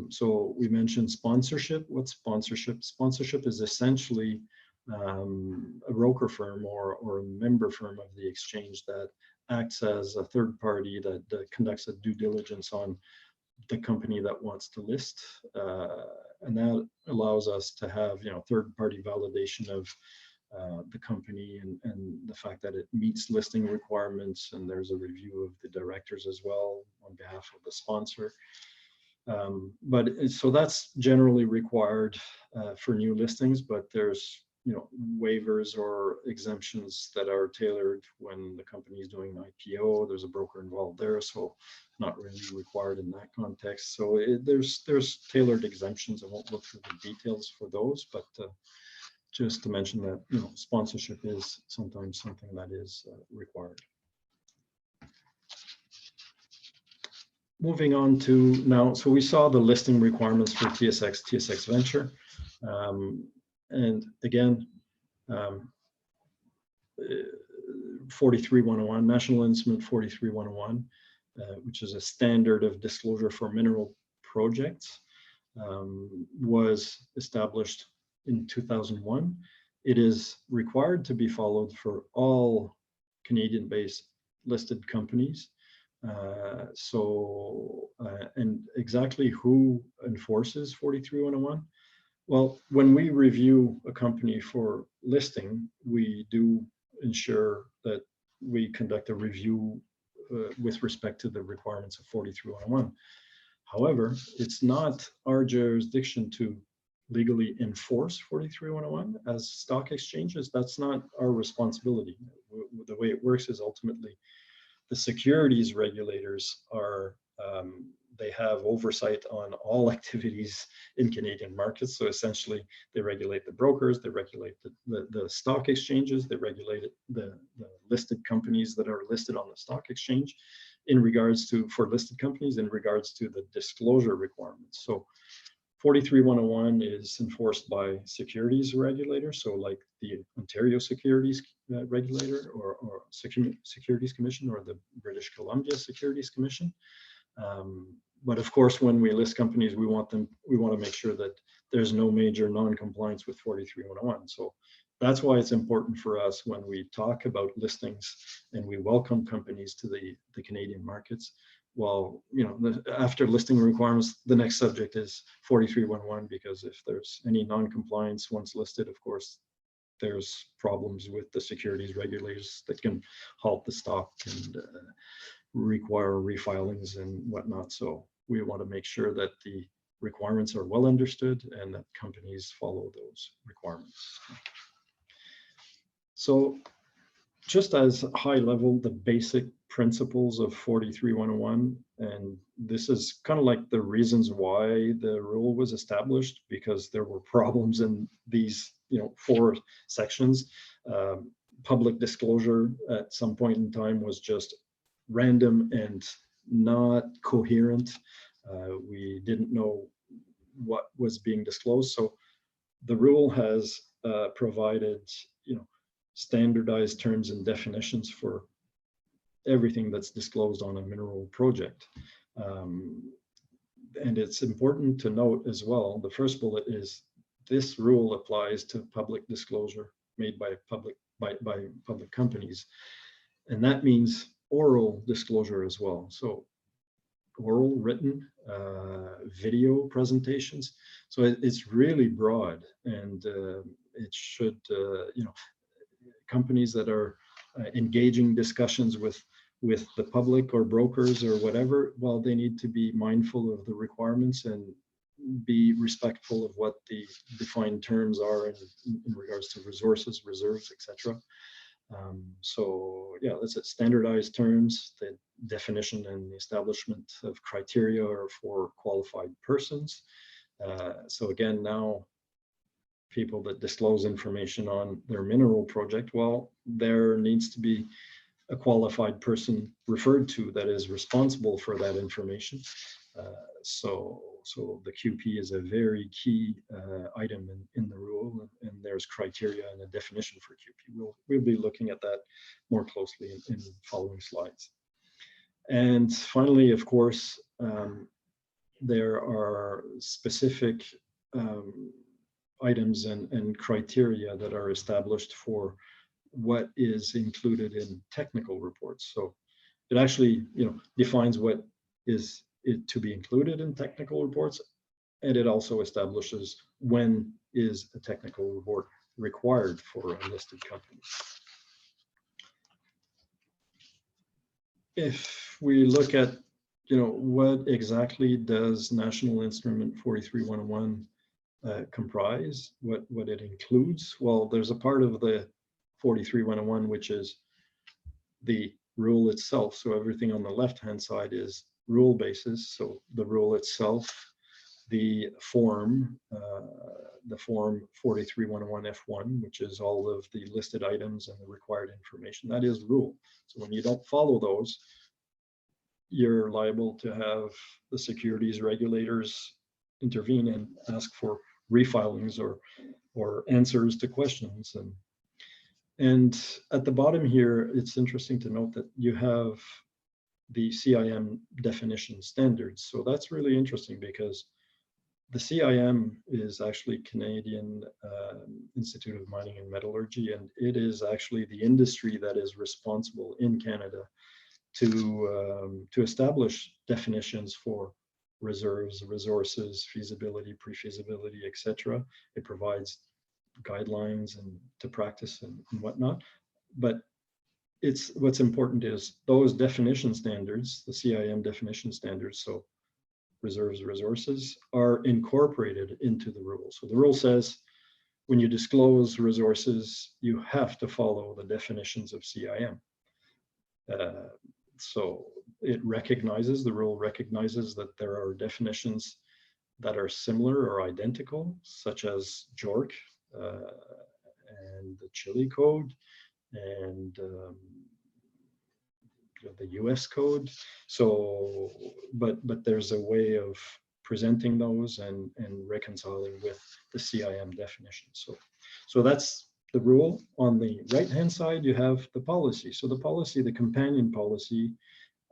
So we mentioned sponsorship. What's sponsorship? Sponsorship is essentially a broker firm or a member firm of the exchange that acts as a third party that conducts a due diligence on the company that wants to list, and that allows us to have third-party validation of the company and the fact that it meets listing requirements, and there's a review of the directors as well on behalf of the sponsor. So that's generally required for new listings, but there's waivers or exemptions that are tailored when the company is doing an IPO. There's a broker involved there, so not really required in that context. So there's tailored exemptions. I won't go through the details for those, but just to mention that sponsorship is sometimes something that is required. Moving on to now, so we saw the listing requirements for TSX, TSX Venture. And again, 43101, National Instrument 43101, which is a standard of disclosure for mineral projects, was established in 2001. It is required to be followed for all Canadian-based listed companies. And exactly who enforces 43101? Well, when we review a company for listing, we do ensure that we conduct a review with respect to the requirements of 43101. However, it's not our jurisdiction to legally enforce 43101 as stock exchanges. That's not our responsibility. The way it works is ultimately the securities regulators are, they have oversight on all activities in Canadian markets. So essentially, they regulate the brokers, they regulate the stock exchanges, they regulate the listed companies that are listed on the stock exchange in regards to, for listed companies, in regards to the disclosure requirements. So 43101 is enforced by securities regulators, so like the Ontario Securities Regulator or Securities Commission or the British Columbia Securities Commission. But of course, when we list companies, we want to make sure that there's no major non-compliance with 43101. So that's why it's important for us when we talk about listings and we welcome companies to the Canadian markets. Well, after listing requirements, the next subject is 43111, because if there's any non-compliance once listed, of course, there's problems with the securities regulators that can halt the stock and require refilings and whatnot. So we want to make sure that the requirements are well understood and that companies follow those requirements. So just as high level, the basic principles of 43101, and this is kind of like the reasons why the rule was established, because there were problems in these 4 sections. Public disclosure at some point in time was just random and not coherent. We didn't know what was being disclosed. So the rule has provided standardized terms and definitions for everything that's disclosed on a mineral project. And it's important to note as well, the first bullet is this rule applies to public disclosure made by public companies. And that means oral disclosure as well. So oral, written, video presentations. So it's really broad, and it should, companies that are engaging discussions with the public or brokers or whatever, well, they need to be mindful of the requirements and be respectful of what the defined terms are in regards to resources, reserves, etc. So yeah, that's it. Standardized terms, the definition and the establishment of criteria are for qualified persons. So again, now people that disclose information on their mineral project, well, there needs to be a qualified person referred to that is responsible for that information. So the QP is a very key item in the rule, and there's criteria and a definition for QP. We'll be looking at that more closely in following slides. And finally, of course, there are specific items and criteria that are established for what is included in technical reports. So it actually, defines what is to be included in technical reports, and it also establishes when is a technical report required for a listed company. If we look at, what exactly does National Instrument 43101 comprise, what it includes? Well, there's a part of the 43-101 which is the rule itself. So everything on the left-hand side is rule basis. So the rule itself, the form 43-101F1, which is all of the listed items and the required information, that is rule. So when you don't follow those, you're liable to have the securities regulators intervene and ask for refilings or answers to questions. And at the bottom here, it's interesting to note that you have the CIM definition standards. So that's really interesting because the CIM is actually Canadian Institute of Mining and Metallurgy, and it is actually the industry that is responsible in Canada to establish definitions for reserves, resources, feasibility, pre-feasibility, etc. It provides guidelines and to practice and whatnot. But what's important is those definition standards, the CIM definition standards, so reserves, resources, are incorporated into the rule. So the rule says when you disclose resources, you have to follow the definitions of CIM. So it recognizes, the rule recognizes that there are definitions that are similar or identical, such as JORC and the Chile code and the US code. So, but there's a way of presenting those and reconciling with the CIM definition. So that's the rule. On the right-hand side, you have the policy. So the policy, the companion policy,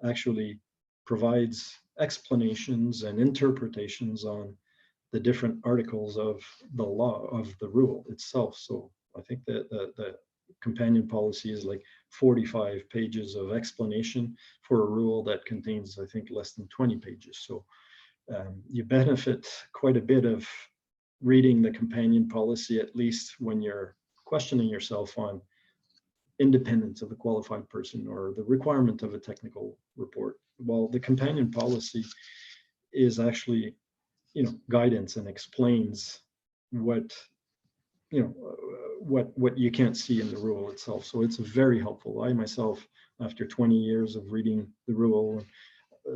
actually provides explanations and interpretations on the different articles of the law, of the rule itself. So I think that the companion policy is like 45 pages of explanation for a rule that contains, I think, less than 20 pages. So you benefit quite a bit of reading the companion policy, at least when you're questioning yourself on independence of a qualified person or the requirement of a technical report. Well, the companion policy is actually, guidance and explains what you can't see in the rule itself. So it's very helpful. I myself, after 20 years of reading the rule,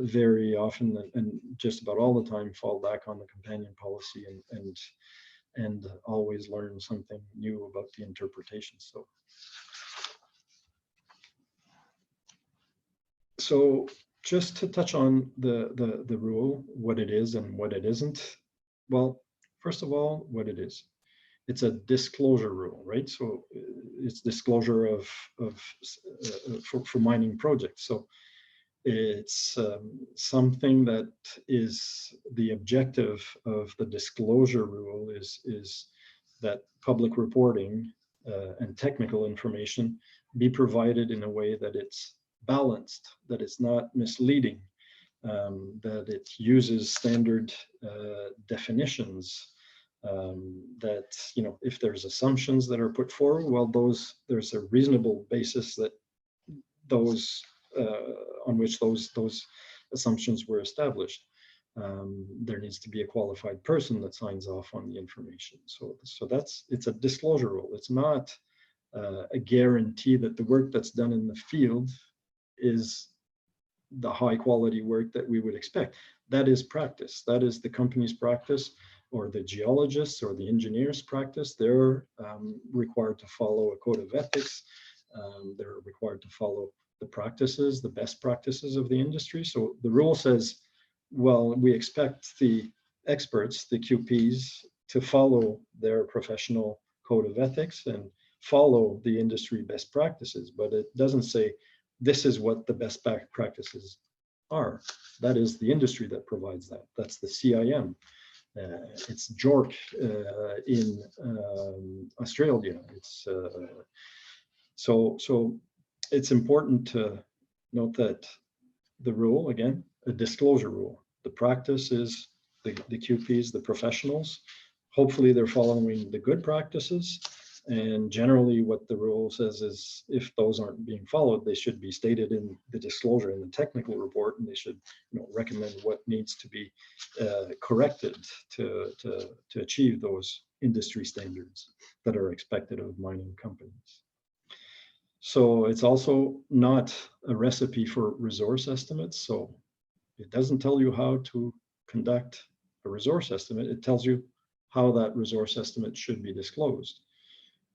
very often and just about all the time fall back on the companion policy and always learn something new about the interpretation. So just to touch on the rule, what it is and what it isn't. Well, first of all, what it is. It's a disclosure rule, right? So it's disclosure for mining projects. So it's something that is the objective of the disclosure rule is that public reporting and technical information be provided in a way that it's balanced, that it's not misleading, that it uses standard definitions, that if there's assumptions that are put forward, well, there's a reasonable basis that those on which those assumptions were established. There needs to be a qualified person that signs off on the information. So it's a disclosure rule. It's not a guarantee that the work that's done in the field is the high quality work that we would expect. That is practice. That is the company's practice, or the geologists or the engineers' practice. They're required to follow a code of ethics. They're required to follow the practices, the best practices of the industry. So the rule says, well, we expect the experts, the QPs, to follow their professional code of ethics and follow the industry best practices, but it doesn't say this is what the best practices are. That is the industry that provides that. That's the CIM. It's JORC in Australia. It's so it's important to note that the rule, again, a disclosure rule. The practice is the QPs, the professionals. Hopefully they're following the good practices. And generally what the rule says is if those aren't being followed, they should be stated in the disclosure in the technical report, and they should recommend what needs to be corrected to achieve those industry standards that are expected of mining companies. So it's also not a recipe for resource estimates. So it doesn't tell you how to conduct a resource estimate. It tells you how that resource estimate should be disclosed.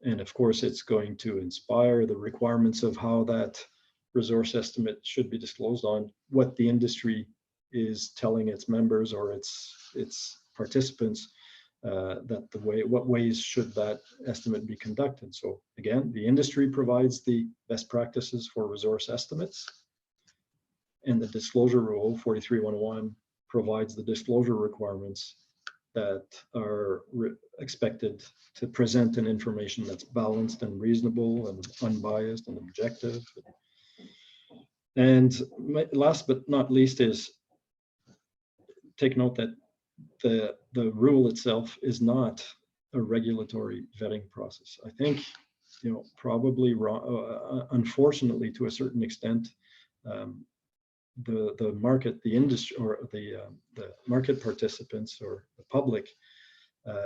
And of course, it's going to inspire the requirements of how that resource estimate should be disclosed on what the industry is telling its members or its participants what ways should that estimate be conducted. So again, the industry provides the best practices for resource estimates, and the disclosure rule 43-101 provides the disclosure requirements that are expected to present an information that's balanced and reasonable and unbiased and objective. And last but not least is take note that the rule itself is not a regulatory vetting process. I think, probably unfortunately to a certain extent, the market, the industry, or the market participants or the public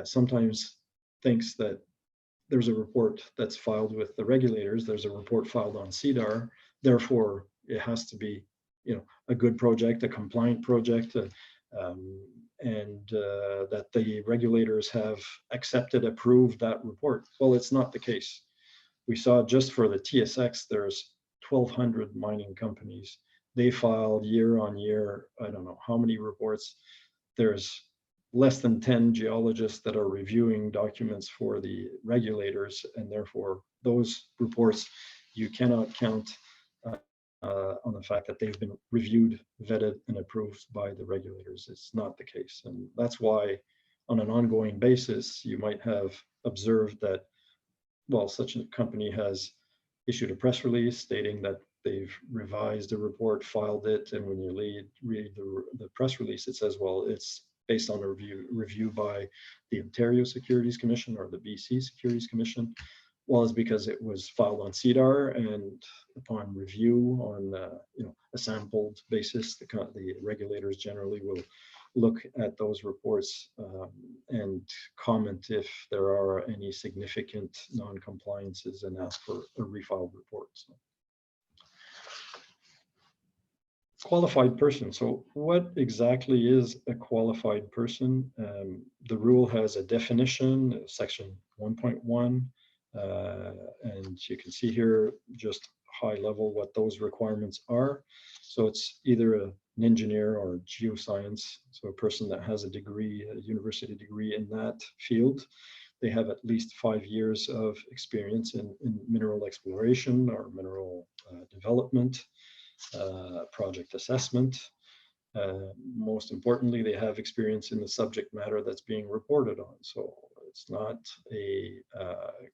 sometimes thinks that there's a report that's filed with the regulators, there's a report filed on CDAR, therefore it has to be, a good project, a compliant project, and that the regulators have accepted, approved that report. Well, it's not the case. We saw just for the TSX, there's 1,200 mining companies. They filed year on year, I don't know how many reports. There's less than 10 geologists that are reviewing documents for the regulators, and therefore those reports, you cannot count on the fact that they've been reviewed, vetted, and approved by the regulators. It's not the case. And that's why on an ongoing basis, you might have observed that, well, such a company has issued a press release stating that they've revised a report, filed it, and when you read the press release, it says, well, it's based on a review by the Ontario Securities Commission or the BC Securities Commission. Well, it's because it was filed on CDAR, and upon review on a sampled basis, the regulators generally will look at those reports and comment if there are any significant non-compliances and ask for a refiled report. So. Qualified person. So what exactly is a qualified person? The rule has a definition, section 1.1, and you can see here just high level what those requirements are. So it's either an engineer or geoscience, so a person that has a degree, a university degree in that field. They have at least 5 years of experience in mineral exploration or mineral development, project assessment. Most importantly, they have experience in the subject matter that's being reported on. So it's not a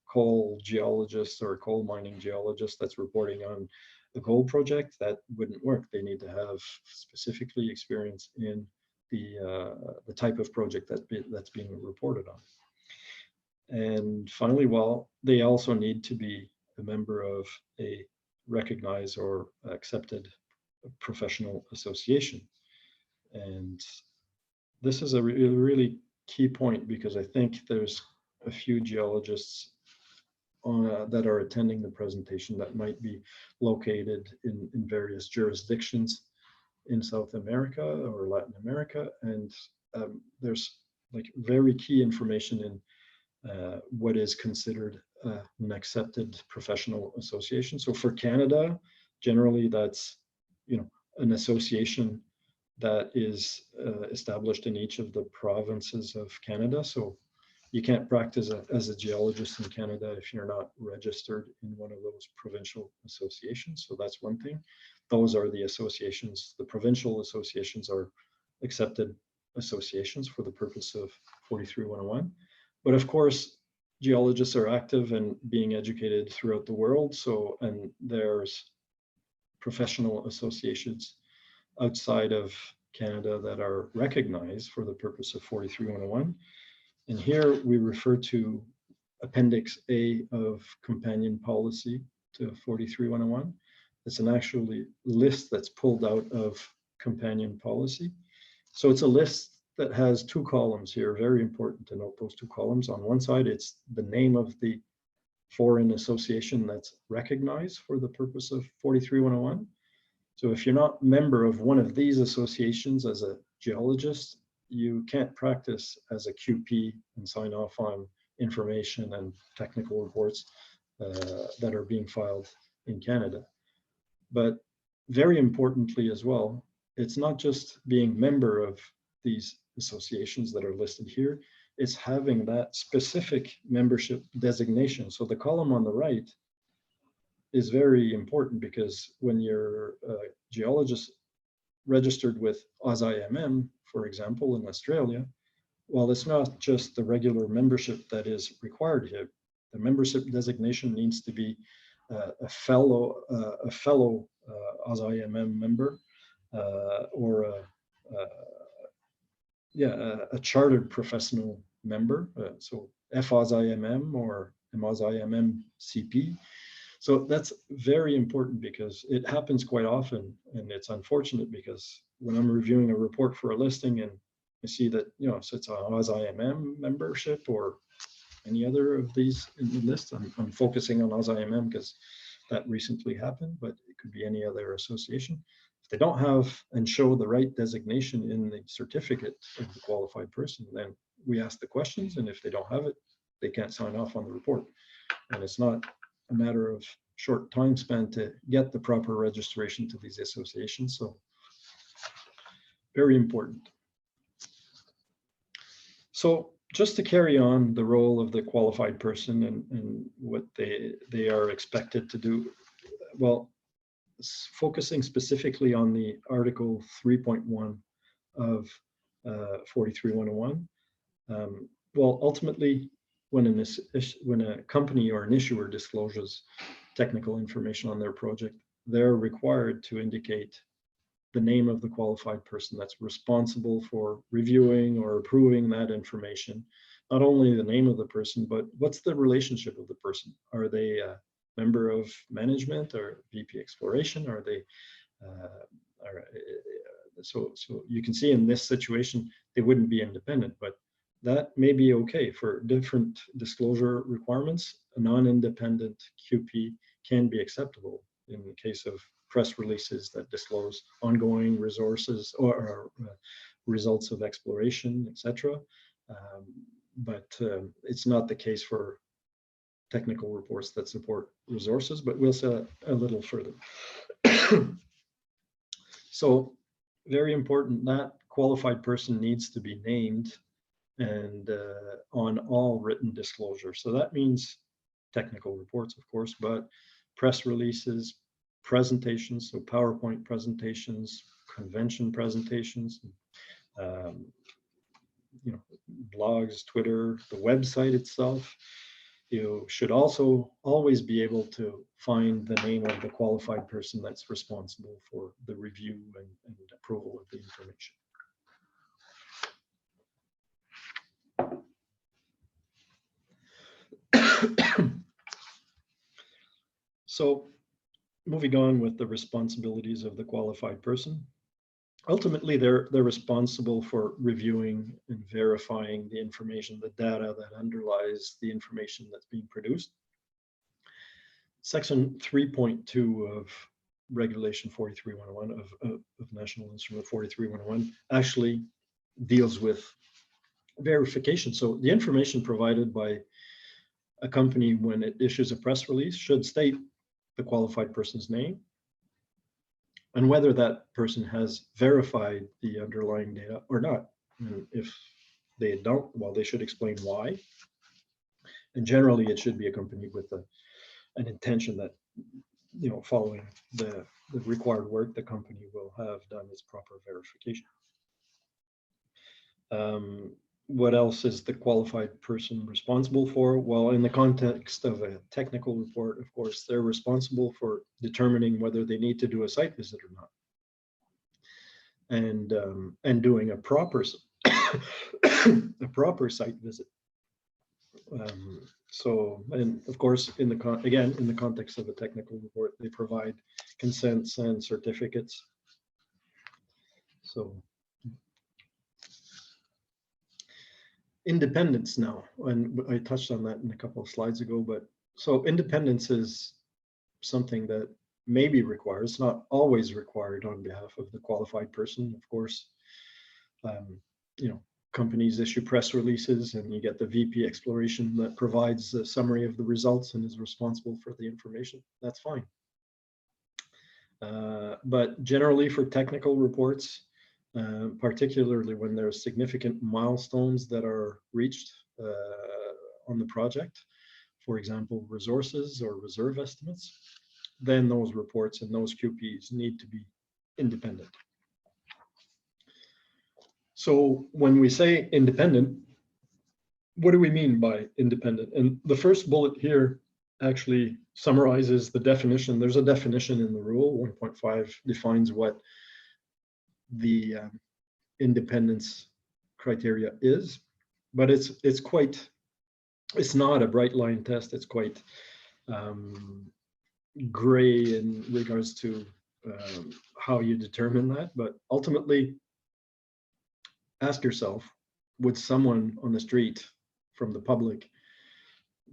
coal geologist or coal mining geologist that's reporting on the gold project. That wouldn't work. They need to have specifically experience in the type of project that's being reported on. And finally, well, they also need to be a member of a recognized or accepted professional association. And this is a really key point, because I think there's a few geologists that are attending the presentation that might be located in various jurisdictions in South America or Latin America. And there's like very key information in what is considered an accepted professional association. So for Canada, generally that's an association that is established in each of the provinces of Canada. So you can't practice as a geologist in Canada if you're not registered in one of those provincial associations. So that's one thing. Those are the associations. The provincial associations are accepted associations for the purpose of 43-101. But of course, geologists are active and being educated throughout the world. So, and there's professional associations outside of Canada that are recognized for the purpose of 43-101. And here we refer to Appendix A of companion policy to 43101. It's an actually list that's pulled out of companion policy. So it's a list that has two columns here. Very important to note those two columns. On one side, it's the name of the foreign association that's recognized for the purpose of 43101. So if you're not a member of one of these associations as a geologist, you can't practice as a QP and sign off on information and technical reports that are being filed in Canada. But very importantly as well, it's not just being member of these associations that are listed here, it's having that specific membership designation. So the column on the right is very important, because when you're a geologist registered with AusIMM, for example, in Australia, well, it's not just the regular membership that is required here. The membership designation needs to be a fellow AusIMM member, or a chartered professional member, so FAusIMM or MAusIMM CP. So that's very important, because it happens quite often, and it's unfortunate, because when I'm reviewing a report for a listing and I see that, so it's a AusIMM membership or any other of these in the list, I'm focusing on AusIMM because that recently happened, but it could be any other association. If they don't have and show the right designation in the certificate of the qualified person, then we ask the questions, and if they don't have it, they can't sign off on the report. And it's not a matter of short time span to get the proper registration to these associations. So very important. So just to carry on the role of the qualified person and what they are expected to do, well, focusing specifically on the Article 3.1 of 43101. Well, ultimately, when a company or an issuer discloses technical information on their project, they're required to indicate the name of the qualified person that's responsible for reviewing or approving that information. Not only the name of the person, but what's the relationship of the person? Are they a member of management or VP exploration? Are they so you can see in this situation they wouldn't be independent, but that may be okay for different disclosure requirements. A non-independent QP can be acceptable in the case of press releases that disclose ongoing resources or results of exploration, etc. But it's not the case for technical reports that support resources, but we'll say a little further. So very important, that qualified person needs to be named and on all written disclosure. So that means technical reports, of course, but press releases, presentations, so PowerPoint presentations, convention presentations, blogs, Twitter, the website itself. You should also always be able to find the name of the qualified person that's responsible for the review and approval of the information. So moving on with the responsibilities of the qualified person. Ultimately, they're responsible for reviewing and verifying the information, the data that underlies the information that's being produced. Section 3.2 of Regulation 43101 of National Instrument 43101 actually deals with verification. So the information provided by a company when it issues a press release should state the qualified person's name and whether that person has verified the underlying data or not. And if they don't, well, they should explain why. And generally, it should be accompanied with an intention that, following the required work, the company will have done its proper verification. What else is the qualified person responsible for? Well, in the context of a technical report, of course, they're responsible for determining whether they need to do a site visit or not, and doing a proper site visit. So, and of course, in the context of a technical report, they provide consents and certificates. So, independence now, and I touched on that in a couple of slides ago, but so independence is something that may be required. It's not always required on behalf of the qualified person, of course. You know, companies issue press releases and you get the VP exploration that provides a summary of the results and is responsible for the information. That's fine. But generally for technical reports, particularly when there are significant milestones that are reached on the project, for example, resources or reserve estimates, then those reports and those QPs need to be independent. So when we say independent, what do we mean by independent? And the first bullet here actually summarizes the definition. There's a definition in the rule. 1.5 defines what the independence criteria is, but it's not a bright line test. It's quite gray in regards to how you determine that. But ultimately, ask yourself, would someone on the street from the public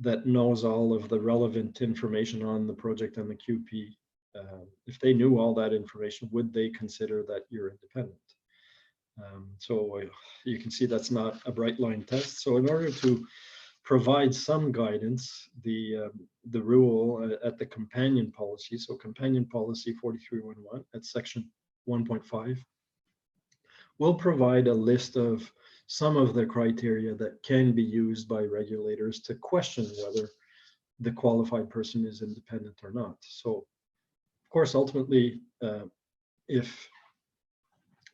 that knows all of the relevant information on the project and the QP, if they knew all that information, would they consider that you're independent? So you can see that's not a bright line test. So in order to provide some guidance, the rule at the companion policy, so companion policy 4311 at section 1.5, will provide a list of some of the criteria that can be used by regulators to question whether the qualified person is independent or not. So, of course, ultimately, if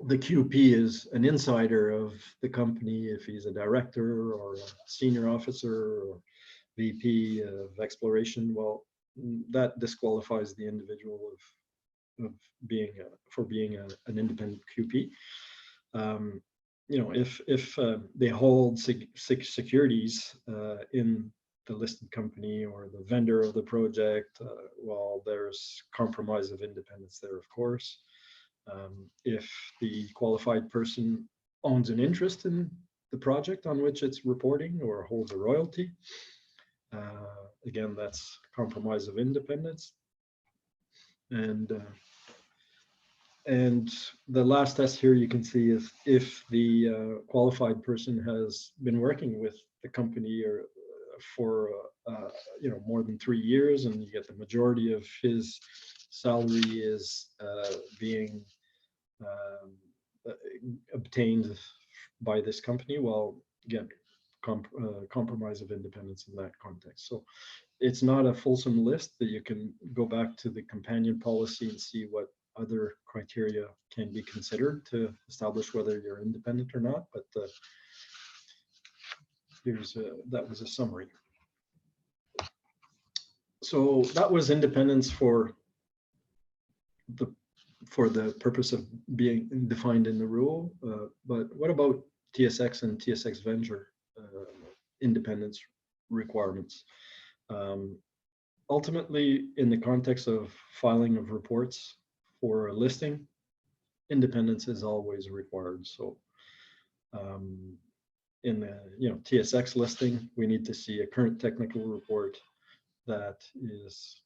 the QP is an insider of the company, if he's a director or a senior officer or VP of exploration, well, that disqualifies the individual of being an independent QP. You know, if they hold securities in the listed company or the vendor of the project, well, there's compromise of independence there, of course. If the qualified person owns an interest in the project on which it's reporting or holds a royalty, again, that's compromise of independence. And the last test here you can see is if the qualified person has been working with the company or for you know, more than 3 years, and you get the majority of his salary is being obtained by this company, well, again, compromise of independence in that context. So it's not a fulsome list that you can go back to the companion policy and see what other criteria can be considered to establish whether you're independent or not, but that was a summary. So that was independence for the purpose of being defined in the rule. But what about TSX and TSX Venture independence requirements? Ultimately, in the context of filing of reports for a listing, independence is always required. So in the TSX listing, we need to see a current technical report that is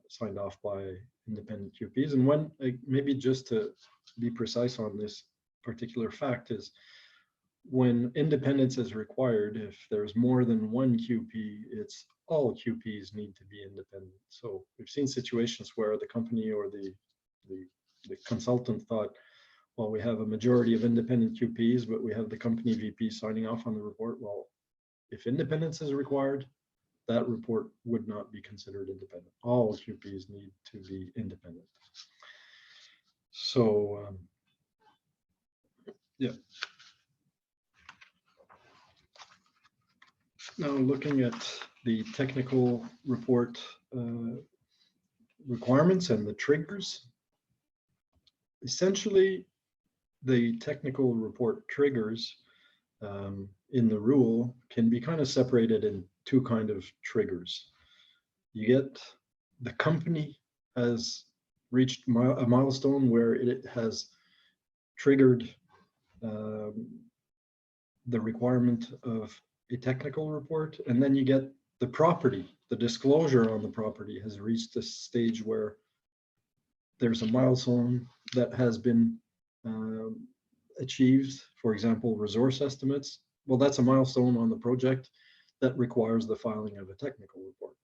signed off by independent QPs. And when, maybe just to be precise on this particular fact, is when independence is required, if there's more than one QP, it's all QPs need to be independent. So we've seen situations where the company or the consultant thought, well, we have a majority of independent QPs, but we have the company VP signing off on the report. Well, if independence is required, that report would not be considered independent. All QPs need to be independent. So, yeah. Now looking at the technical report requirements and the triggers. Essentially, the technical report triggers in the rule can be kind of separated in two kind of triggers. You get the company has reached a milestone where it has triggered the requirement of a technical report, and then you get the property, the disclosure on the property has reached a stage where there's a milestone that has been achieved, for example, resource estimates. Well, that's a milestone on the project that requires the filing of a technical report.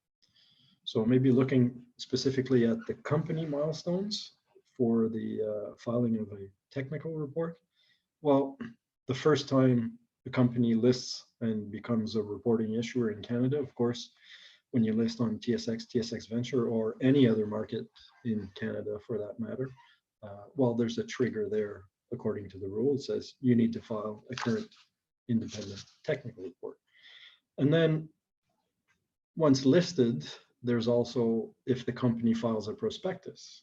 So maybe looking specifically at the company milestones for the filing of a technical report. Well, the first time the company lists and becomes a reporting issuer in Canada, of course, when you list on TSX, TSX Venture, or any other market in Canada for that matter, well, there's a trigger there according to the rule. It says you need to file a current independent technical report. And then once listed, there's also, if the company files a prospectus,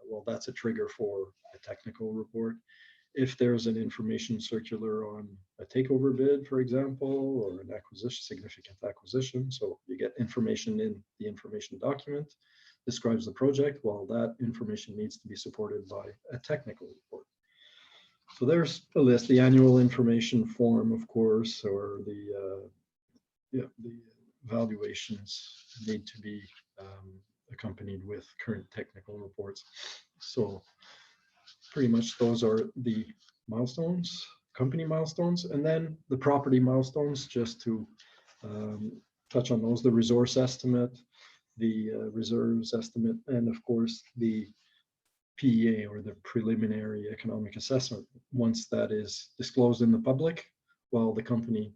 well, that's a trigger for a technical report. If there's an information circular on a takeover bid, for example, or an acquisition, significant acquisition, so you get information in the information document, describes the project, well, that information needs to be supported by a technical report. So there's the list, the annual information form, of course, or the valuations need to be accompanied with current technical reports. So pretty much those are the milestones, company milestones, and then the property milestones, just to touch on those, the resource estimate, the reserves estimate, and of course the PEA, or the preliminary economic assessment. Once that is disclosed in the public, well, the company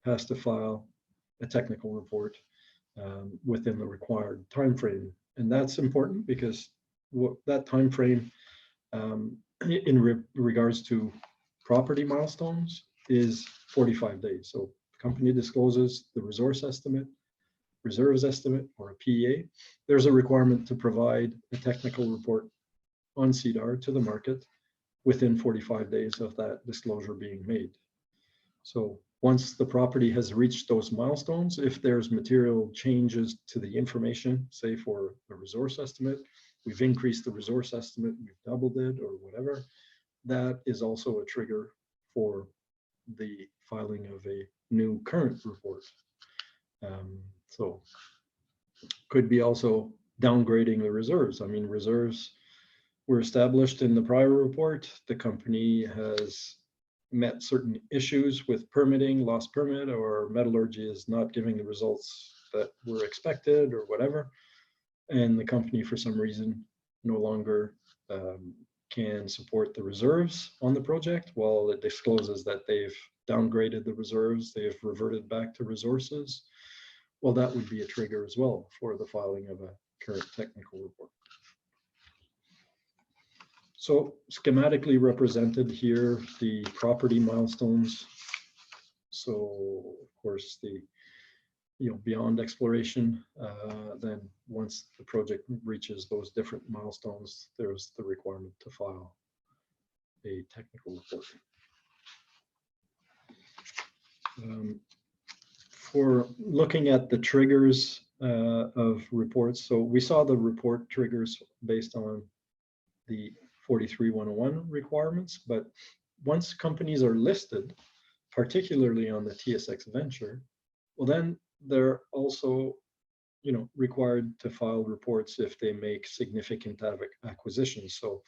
has to file a technical report within the required time frame. And that's important because that time frame in regards to property milestones is 45 days. So the company discloses the resource estimate, reserves estimate, or a PEA. There's a requirement to provide a technical report on CDAR to the market within 45 days of that disclosure being made. So once the property has reached those milestones, if there's material changes to the information, say for the resource estimate, we've increased the resource estimate, we've doubled it or whatever, that is also a trigger for the filing of a new current report. So could be also downgrading the reserves. I mean, reserves were established in the prior report. The company has met certain issues with permitting, lost permit, or metallurgy is not giving the results that were expected or whatever. And the company, for some reason, no longer can support the reserves on the project. Well, it discloses that they've downgraded the reserves, they've reverted back to resources. Well, that would be a trigger as well for the filing of a current technical report. So schematically represented here, the property milestones. So of course, the beyond exploration, then once the project reaches those different milestones, there's the requirement to file a technical report. For looking at the triggers of reports, so we saw the report triggers based on the 43-101 requirements, but once companies are listed, particularly on the TSX Venture, well, then they're also, required to file reports if they make significant acquisitions. So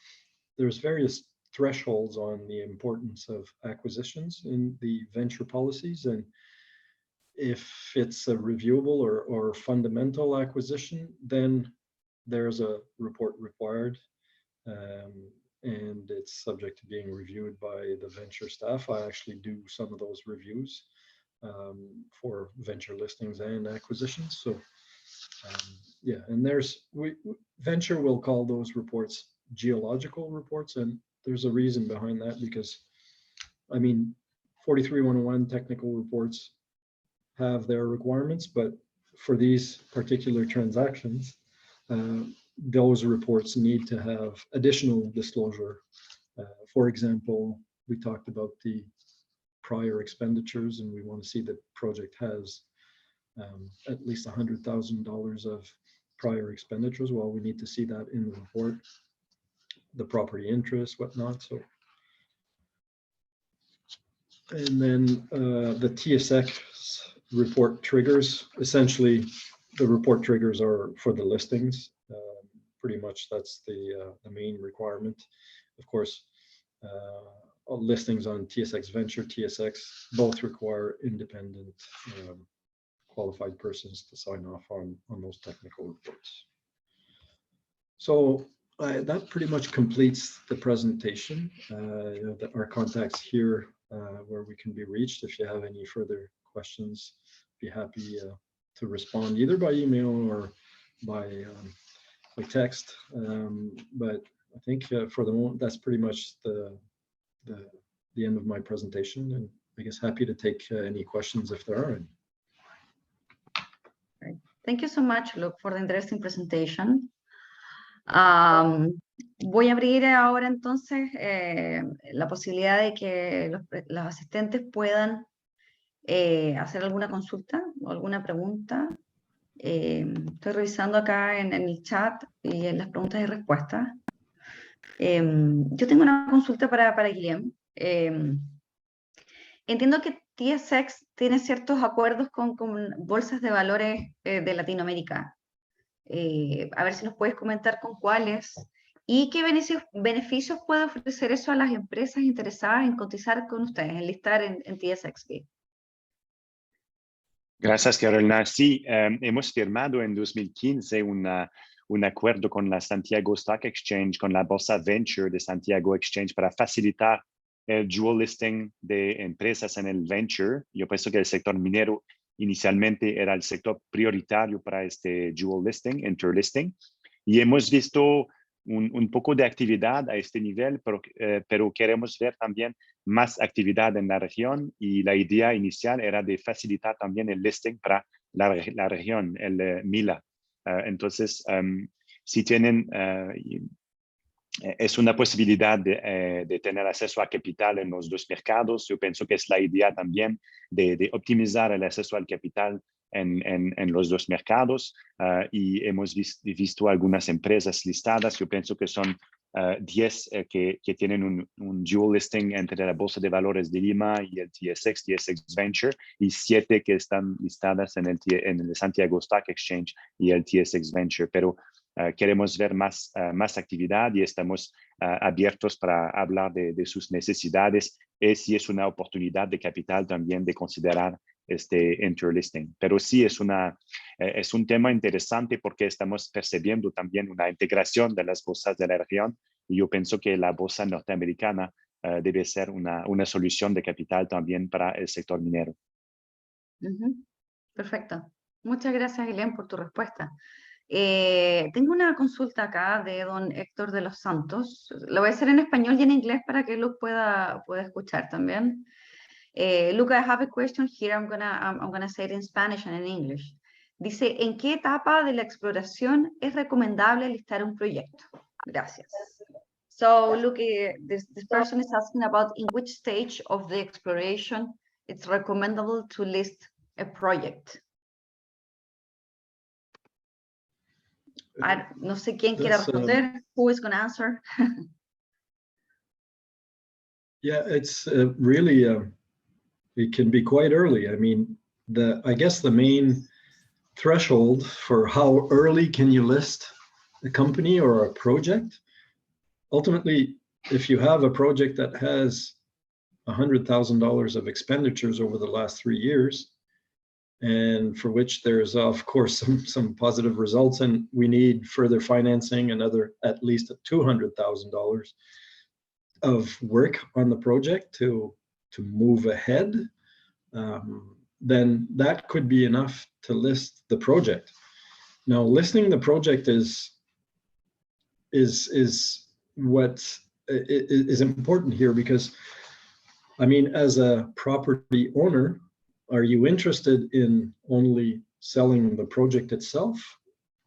there's various thresholds on the importance of acquisitions in the venture policies, and if it's a reviewable or fundamental acquisition, then there's a report required. And it's subject to being reviewed by the venture staff. I actually do some of those reviews for venture listings and acquisitions. So yeah, and venture will call those reports geological reports, and there's a reason behind that, because I mean 43-101 technical reports have their requirements, but for these particular transactions, those reports need to have additional disclosure. For example, we talked about the prior expenditures, and we want to see that project has at least $100,000 of prior expenditures. Well, we need to see that in the report, the property interest, whatnot. So, and then the TSX report triggers. Essentially, the report triggers are for the listings. Pretty much that's the main requirement. Of course, listings on TSX Venture, TSX, both require independent qualified persons to sign off on those technical reports. So that pretty much completes the presentation. Our contacts here where we can be reached. If you have any further questions, be happy to respond either by email or by text. But I think for the moment, that's pretty much the end of my presentation, and I guess happy to take any questions if there are any. Great. Thank you so much, Luke, for the interesting presentation. Voy a abrir ahora entonces la posibilidad de que los asistentes puedan hacer alguna consulta o alguna pregunta. Estoy revisando acá en el chat y en las preguntas y respuestas. Yo tengo una consulta para Guillem. Entiendo que TSX tiene ciertos acuerdos con bolsas de valores de Latinoamérica. A ver si nos puedes comentar con cuáles y qué beneficios puede ofrecer eso a las empresas interesadas en cotizar con ustedes, en listar en TSXV. Gracias, Carolina. Sí, hemos firmado en 2015 un acuerdo con la Santiago Stock Exchange, con la Bolsa Venture de Santiago Exchange para facilitar el dual listing de empresas en el venture. Yo pienso que el sector minero inicialmente era el sector prioritario para este dual listing, interlisting, y hemos visto un poco de actividad a este nivel, pero queremos ver también más actividad en la región, y la idea inicial era de facilitar también el listing para la región, el MILA. Entonces, si tienen, es una posibilidad de tener acceso a capital en los dos mercados. Yo pienso que es la idea también de optimizar el acceso al capital en los dos mercados, y hemos visto algunas empresas listadas. Yo pienso que son 10 que tienen un dual listing entre la Bolsa de Valores de Lima y el TSX Venture, y 7 que están listadas en el Santiago Stock Exchange y el TSX Venture. Pero queremos ver más actividad, y estamos abiertos para hablar de sus necesidades, y si es una oportunidad de capital también de considerar este interlisting. Pero sí es un tema interesante porque estamos percibiendo también una integración de las bolsas de la región, y yo pienso que la bolsa norteamericana debe ser una solución de capital también para el sector minero. Perfecto. Muchas gracias, Guillem, por tu respuesta. Tengo una consulta acá de don Héctor de los Santos. Lo voy a hacer en español y en inglés para que Luke pueda escuchar también. Luke, I have a question here. I'm gonna say it in Spanish and in English. Dice, ¿en qué etapa de la exploración es recomendable listar un proyecto? Gracias. So, Luke, this person is asking about in which stage of the exploration it's recommendable to list a project. No sé quién quiera responder. Who is going to answer? Yeah, it's really, it can be quite early. I mean, I guess the main threshold for how early can you list a company or a project, ultimately, if you have a project that has $100,000 of expenditures over the last 3 years, and for which there's of course some positive results, and we need further financing, another at least $200,000 of work on the project to move ahead, then that could be enough to list the project. Now, listing the project is what is important here, because I mean, as a property owner, are you interested in only selling the project itself,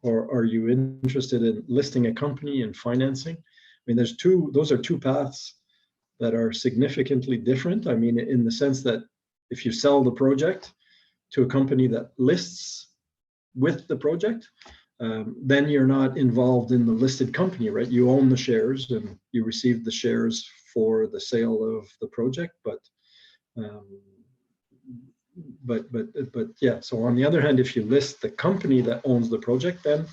or are you interested in listing a company and financing? I mean, those are two paths that are significantly different. I mean, in the sense that if you sell the project to a company that lists with the project, then you're not involved in the listed company, right? You own the shares and you receive the shares for the sale of the project, but yeah. So on the other hand, if you list the company that owns the project, then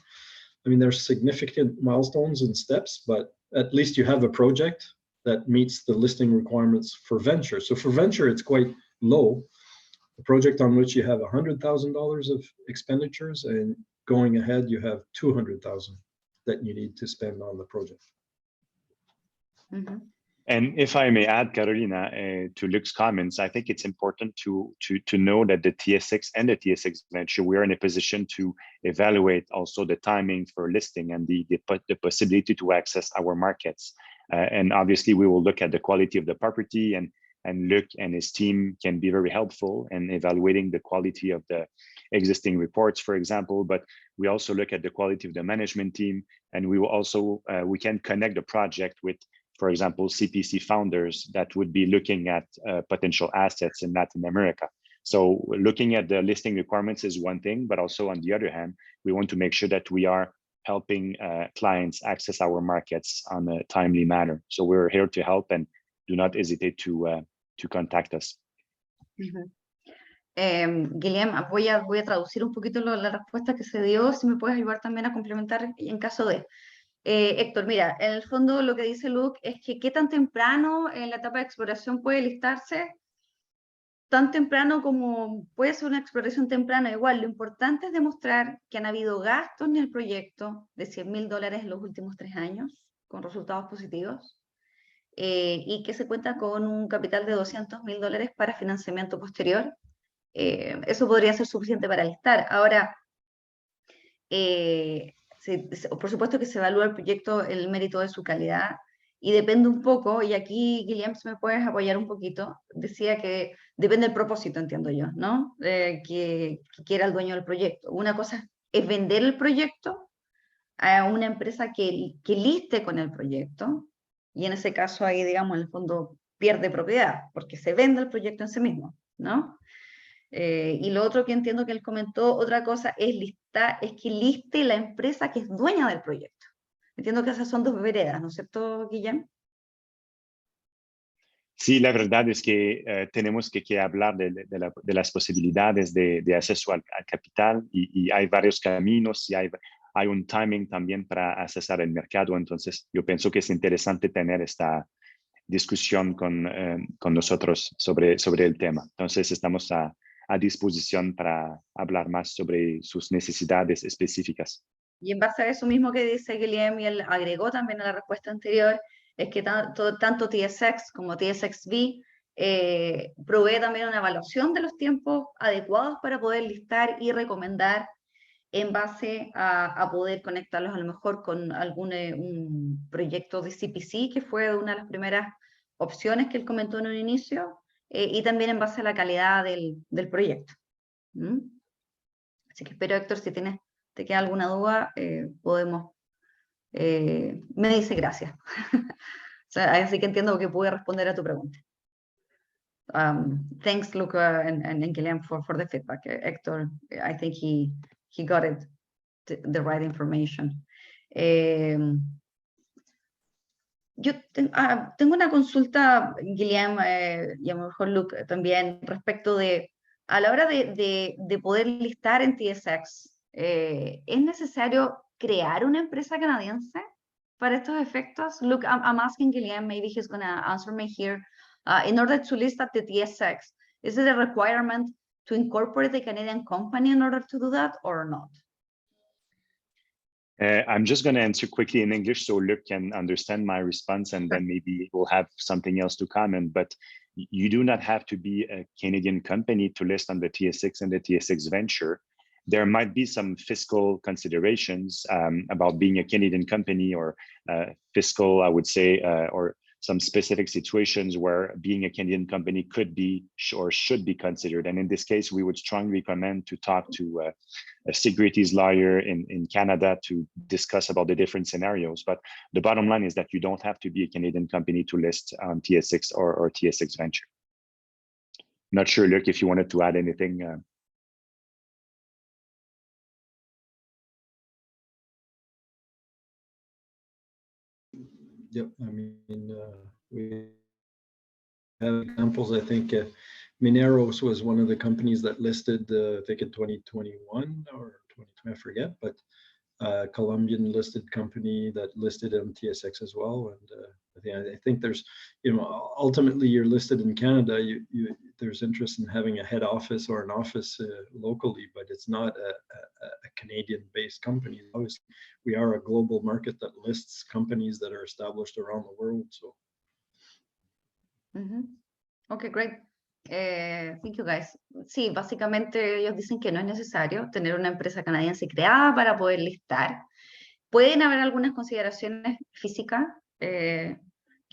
I mean, there's significant milestones and steps, but at least you have a project that meets the listing requirements for venture. So for venture, it's quite low. A project on which you have $100,000 of expenditures, and going ahead, you have 200,000 that you need to spend on the project. Mm-hmm. And if I may add, Carolina, to Luc's comments, I think it's important to know that the TSX and the TSX venture, we are in a position to evaluate also the timing for listing and the possibility to access our markets. And obviously, we will look at the quality of the property, and Luc and his team can be very helpful in evaluating the quality of the existing reports, for example. But we also look at the quality of the management team, and we will also we can connect the project with, for example, CPC founders that would be looking at potential assets in Latin America. So looking at the listing requirements is one thing, but also on the other hand, we want to make sure that we are helping clients access our markets on a timely manner. So we're here to help, and do not hesitate to contact us. Uh-huh. Guillem, voy a traducir un poquito la respuesta que se dio, si me puedes ayudar también a complementar en caso de... Héctor, mira, en el fondo lo que dice Luc es que qué tan temprano en la etapa de exploración puede listarse, tan temprano como puede ser una exploración temprana. Igual, lo importante es demostrar que han habido gastos en el proyecto de $100,000 en los últimos 3 años, con resultados positivos, y que se cuenta con un capital de $200,000 para financiamiento posterior. Eso podría ser suficiente para listar. Ahora, por supuesto que se evalúa el proyecto, el mérito de su calidad, y depende un poco, y aquí, Guillem, si me puedes apoyar un poquito, decía que depende del propósito, entiendo yo, ¿no? Que quiera el dueño del proyecto. Una cosa es vender el proyecto a una empresa que liste con el proyecto, y en ese caso ahí, digamos, en el fondo pierde propiedad, porque se vende el proyecto en sí mismo, ¿no? Y lo otro que entiendo que él comentó, otra cosa es que liste la empresa que es dueña del proyecto. Entiendo que esas son dos veredas, ¿no es cierto, Guillem? Sí, la verdad es que tenemos que hablar de las posibilidades de acceso al capital, y hay varios caminos, y hay un timing también para accesar el mercado. Entonces, yo pienso que es interesante tener esta discusión con nosotros sobre el tema. Entonces, estamos a disposición para hablar más sobre sus necesidades específicas. Y en base a eso mismo que dice Guillem, y él agregó también a la respuesta anterior, es que tanto TSX como TSXV provee también una evaluación de los tiempos adecuados para poder listar y recomendar en base a poder conectarlos a lo mejor con un proyecto de CPC, que fue una de las primeras opciones que él comentó en un inicio, y también en base a la calidad del proyecto. Así que espero, Héctor, si te queda alguna duda, podemos... me dice gracias. O sea, así que entiendo que pude responder a tu pregunta. Thanks, Luca and Guillem, for the feedback. Héctor, I think he got it, the right information. Yo tengo una consulta, Guillem, y a lo mejor Luke también, respecto de, a la hora de poder listar en TSX, ¿es necesario crear una empresa canadiense para estos efectos? Look, I'm asking Guillem, maybe he's going to answer me here. In order to list at the TSX, is it a requirement to incorporate a Canadian company in order to do that, or not? I'm just going to answer quickly in English so Luc can understand my response, and then maybe we'll have something else to comment. But you do not have to be a Canadian company to list on the TSX and the TSX venture. There might be some fiscal considerations about being a Canadian company, or fiscal, I would say, or some specific situations where being a Canadian company could be or should be considered. And in this case, we would strongly recommend to talk to a securities lawyer in Canada to discuss about the different scenarios. But the bottom line is that you don't have to be a Canadian company to list on TSX or TSX Venture. Not sure, Luc, if you wanted to add anything. Yep, I mean, we have examples. I think Mineros was one of the companies that listed, I think in 2021 or 2020, I forget, but Colombian listed company that listed on TSX as well. And I think there's, ultimately you're listed in Canada, there's interest in having a head office or an office locally, but it's not a Canadian-based company. Obviously, we are a global market that lists companies that are established around the world. So. Okay, great. Thank you, guys. Sí, básicamente ellos dicen que no es necesario tener una empresa canadiense creada para poder listar. Pueden haber algunas consideraciones físicas que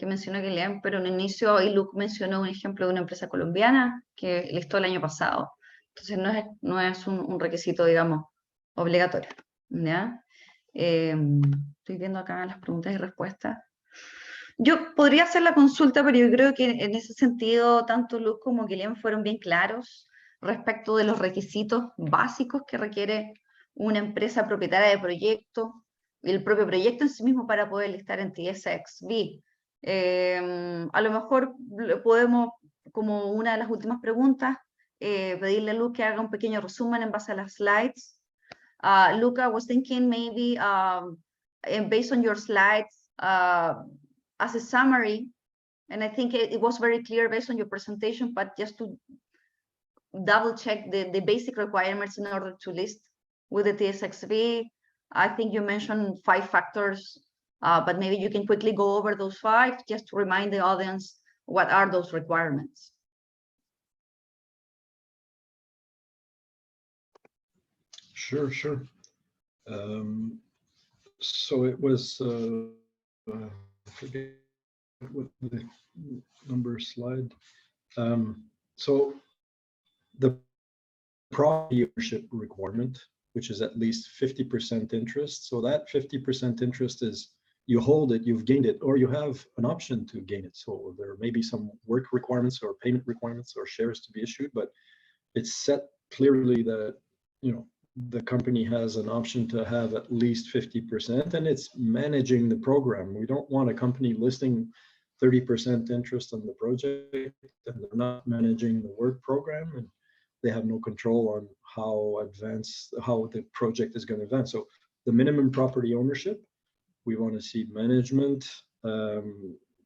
mencionó Guilherme, pero en el inicio y Luc mencionó un ejemplo de una empresa colombiana que listó el año pasado. Entonces no es un requisito, digamos, obligatorio. ¿Ya? Estoy viendo acá las preguntas y respuestas. Yo podría hacer la consulta, pero yo creo que en ese sentido, tanto Luz como Guilherme fueron bien claros respecto de los requisitos básicos que requiere una empresa propietaria de proyecto, el propio proyecto en sí mismo para poder listar en TSXV. A lo mejor podemos, como una de las últimas preguntas, pedirle a Luz que haga un pequeño resumen en base a las slides. Luca, I was thinking maybe based on your slides, as a summary, and I think it was very clear based on your presentation, but just to double check the basic requirements in order to list with the TSXV. I think you mentioned 5 factors, but maybe you can quickly go over those 5 just to remind the audience what are those requirements. Sure. So it was, I forget what the number slide. So the property ownership requirement, which is at least 50% interest. So that 50% interest is you hold it, you've gained it, or you have an option to gain it. So there may be some work requirements or payment requirements or shares to be issued, but it's set clearly that, the company has an option to have at least 50%, and it's managing the program. We don't want a company listing 30% interest on the project and they're not managing the work program, and they have no control on how the project is going to advance. So the minimum property ownership, we want to see management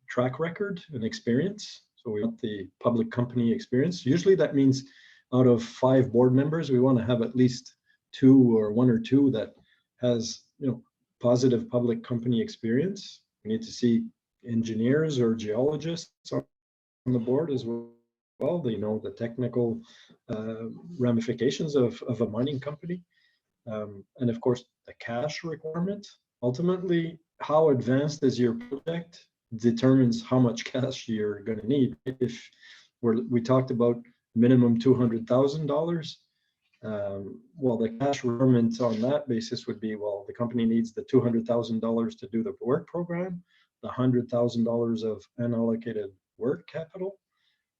track record and experience. So we want the public company experience. Usually that means out of 5 board members, we want to have at least 2 or 1 or 2 that has, positive public company experience. We need to see engineers or geologists on the board as well. They know the technical ramifications of a mining company. And of course, the cash requirement. Ultimately, how advanced is your project determines how much cash you're going to need. If we talked about minimum $200,000, well, the cash requirement on that basis would be, well, the company needs the $200,000 to do the work program, the $100,000 of unallocated work capital,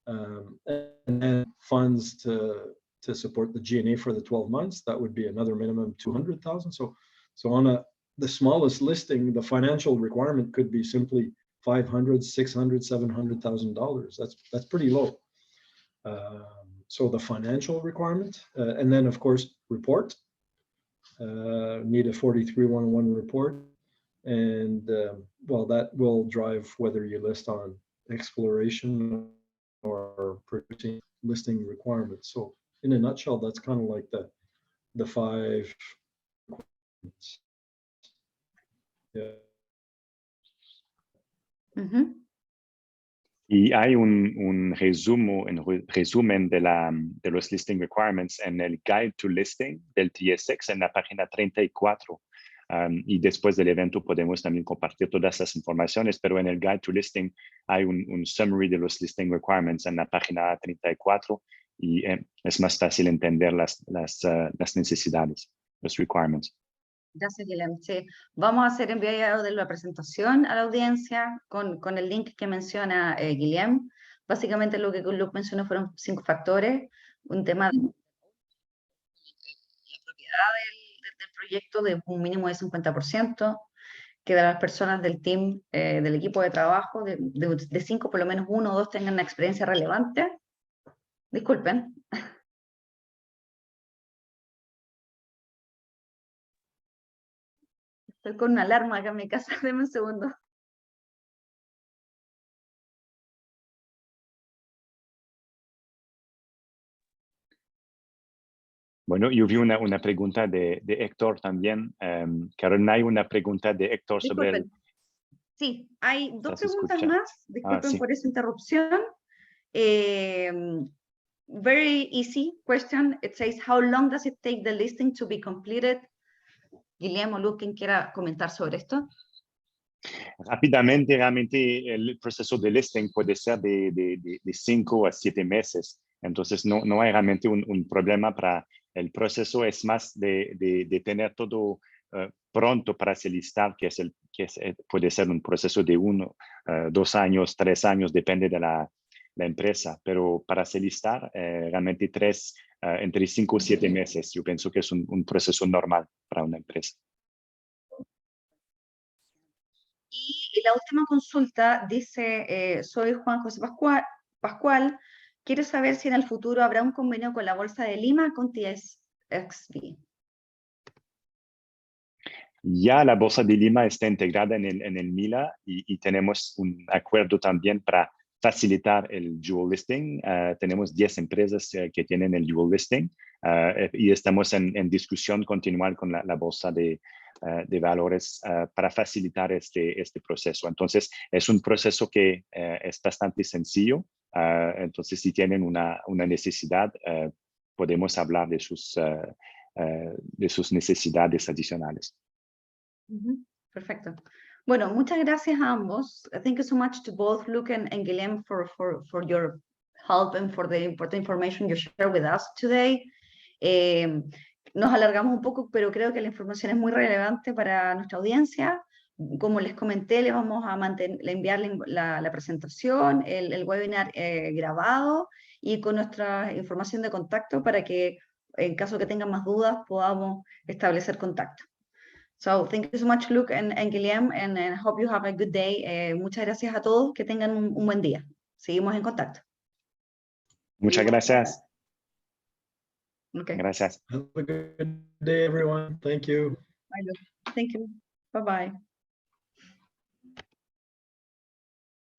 and then funds to support the G&A for the 12 months. That would be another minimum $200,000. So on the smallest listing, the financial requirement could be simply $500,000, $600,000, $700,000. That's pretty low. So the financial requirement, and then of course report, need a 43-101 report, and well, that will drive whether you list on exploration or producing listing requirements. So in a nutshell, that's kind of like the 5 requirements. Yeah. Mm-hmm. Y hay un resumen de los listing requirements en el Guide to Listing del TSX en la página 34. y después del evento podemos también compartir todas esas informaciones, pero en el Guide to Listing hay un summary de los listing requirements en la página 34 y es más fácil entender las necesidades, los requirements. Gracias, Guilherme. Sí, vamos a hacer enviado de la presentación a la audiencia con el link que menciona Guilherme. Básicamente lo que Luke mencionó fueron 5 factores, un tema de la propiedad del proyecto de un mínimo de 50%, que de las personas del team, del equipo de trabajo, de 5, por lo menos 1 o 2 tengan una experiencia relevante. Disculpen. Estoy con una alarma acá en mi casa, denme un segundo. Bueno, yo vi una pregunta de Héctor también. Carolina, hay una pregunta de Héctor sobre el... Sí, hay 2 ¿Estás preguntas escuchando? más. Disculpen Sí. por esa interrupción. Very easy question. It says, how long does it take the listing to be completed? Guillermo, Luke, ¿quién quiera comentar sobre esto? Rápidamente, realmente el proceso de listing puede ser de 5 a 7 meses. Entonces, no hay realmente un problema para el proceso. Es más de tener todo pronto para se listar, puede ser un proceso de 1, 2 años, 3 años, depende de la empresa. Pero para se listar, realmente entre 5 y 7 meses. Yo pienso que es un proceso normal para una empresa. Y la última consulta dice, soy Juan José Pascual, quiero saber si en el futuro habrá un convenio con la Bolsa de Lima con TSXV. Ya la Bolsa de Lima está integrada en el MILA y tenemos un acuerdo también para facilitar el dual listing. Tenemos 10 empresas que tienen el dual listing y estamos en discusión continual con la Bolsa de Valores para facilitar este proceso. Entonces, es un proceso que es bastante sencillo. Entonces, si tienen una necesidad, podemos hablar de sus necesidades adicionales. Perfecto. Bueno, muchas gracias a ambos. Thank you so much to both Luke and Guilherme for your help and for the important information you shared with us today. Nos alargamos un poco, pero creo que la información es muy relevante para nuestra audiencia. Como les comenté, le vamos a enviar la presentación, el webinar grabado y con nuestra información de contacto para que en caso que tengan más dudas podamos establecer contacto. So, thank you so much, Luke and Guilherme, and hope you have a good day. Muchas gracias a todos, que tengan un buen día. Seguimos en contacto. Muchas gracias. Okay. Gracias. Have a good day, everyone. Thank you. Bye, Luke. Thank you. Bye-bye.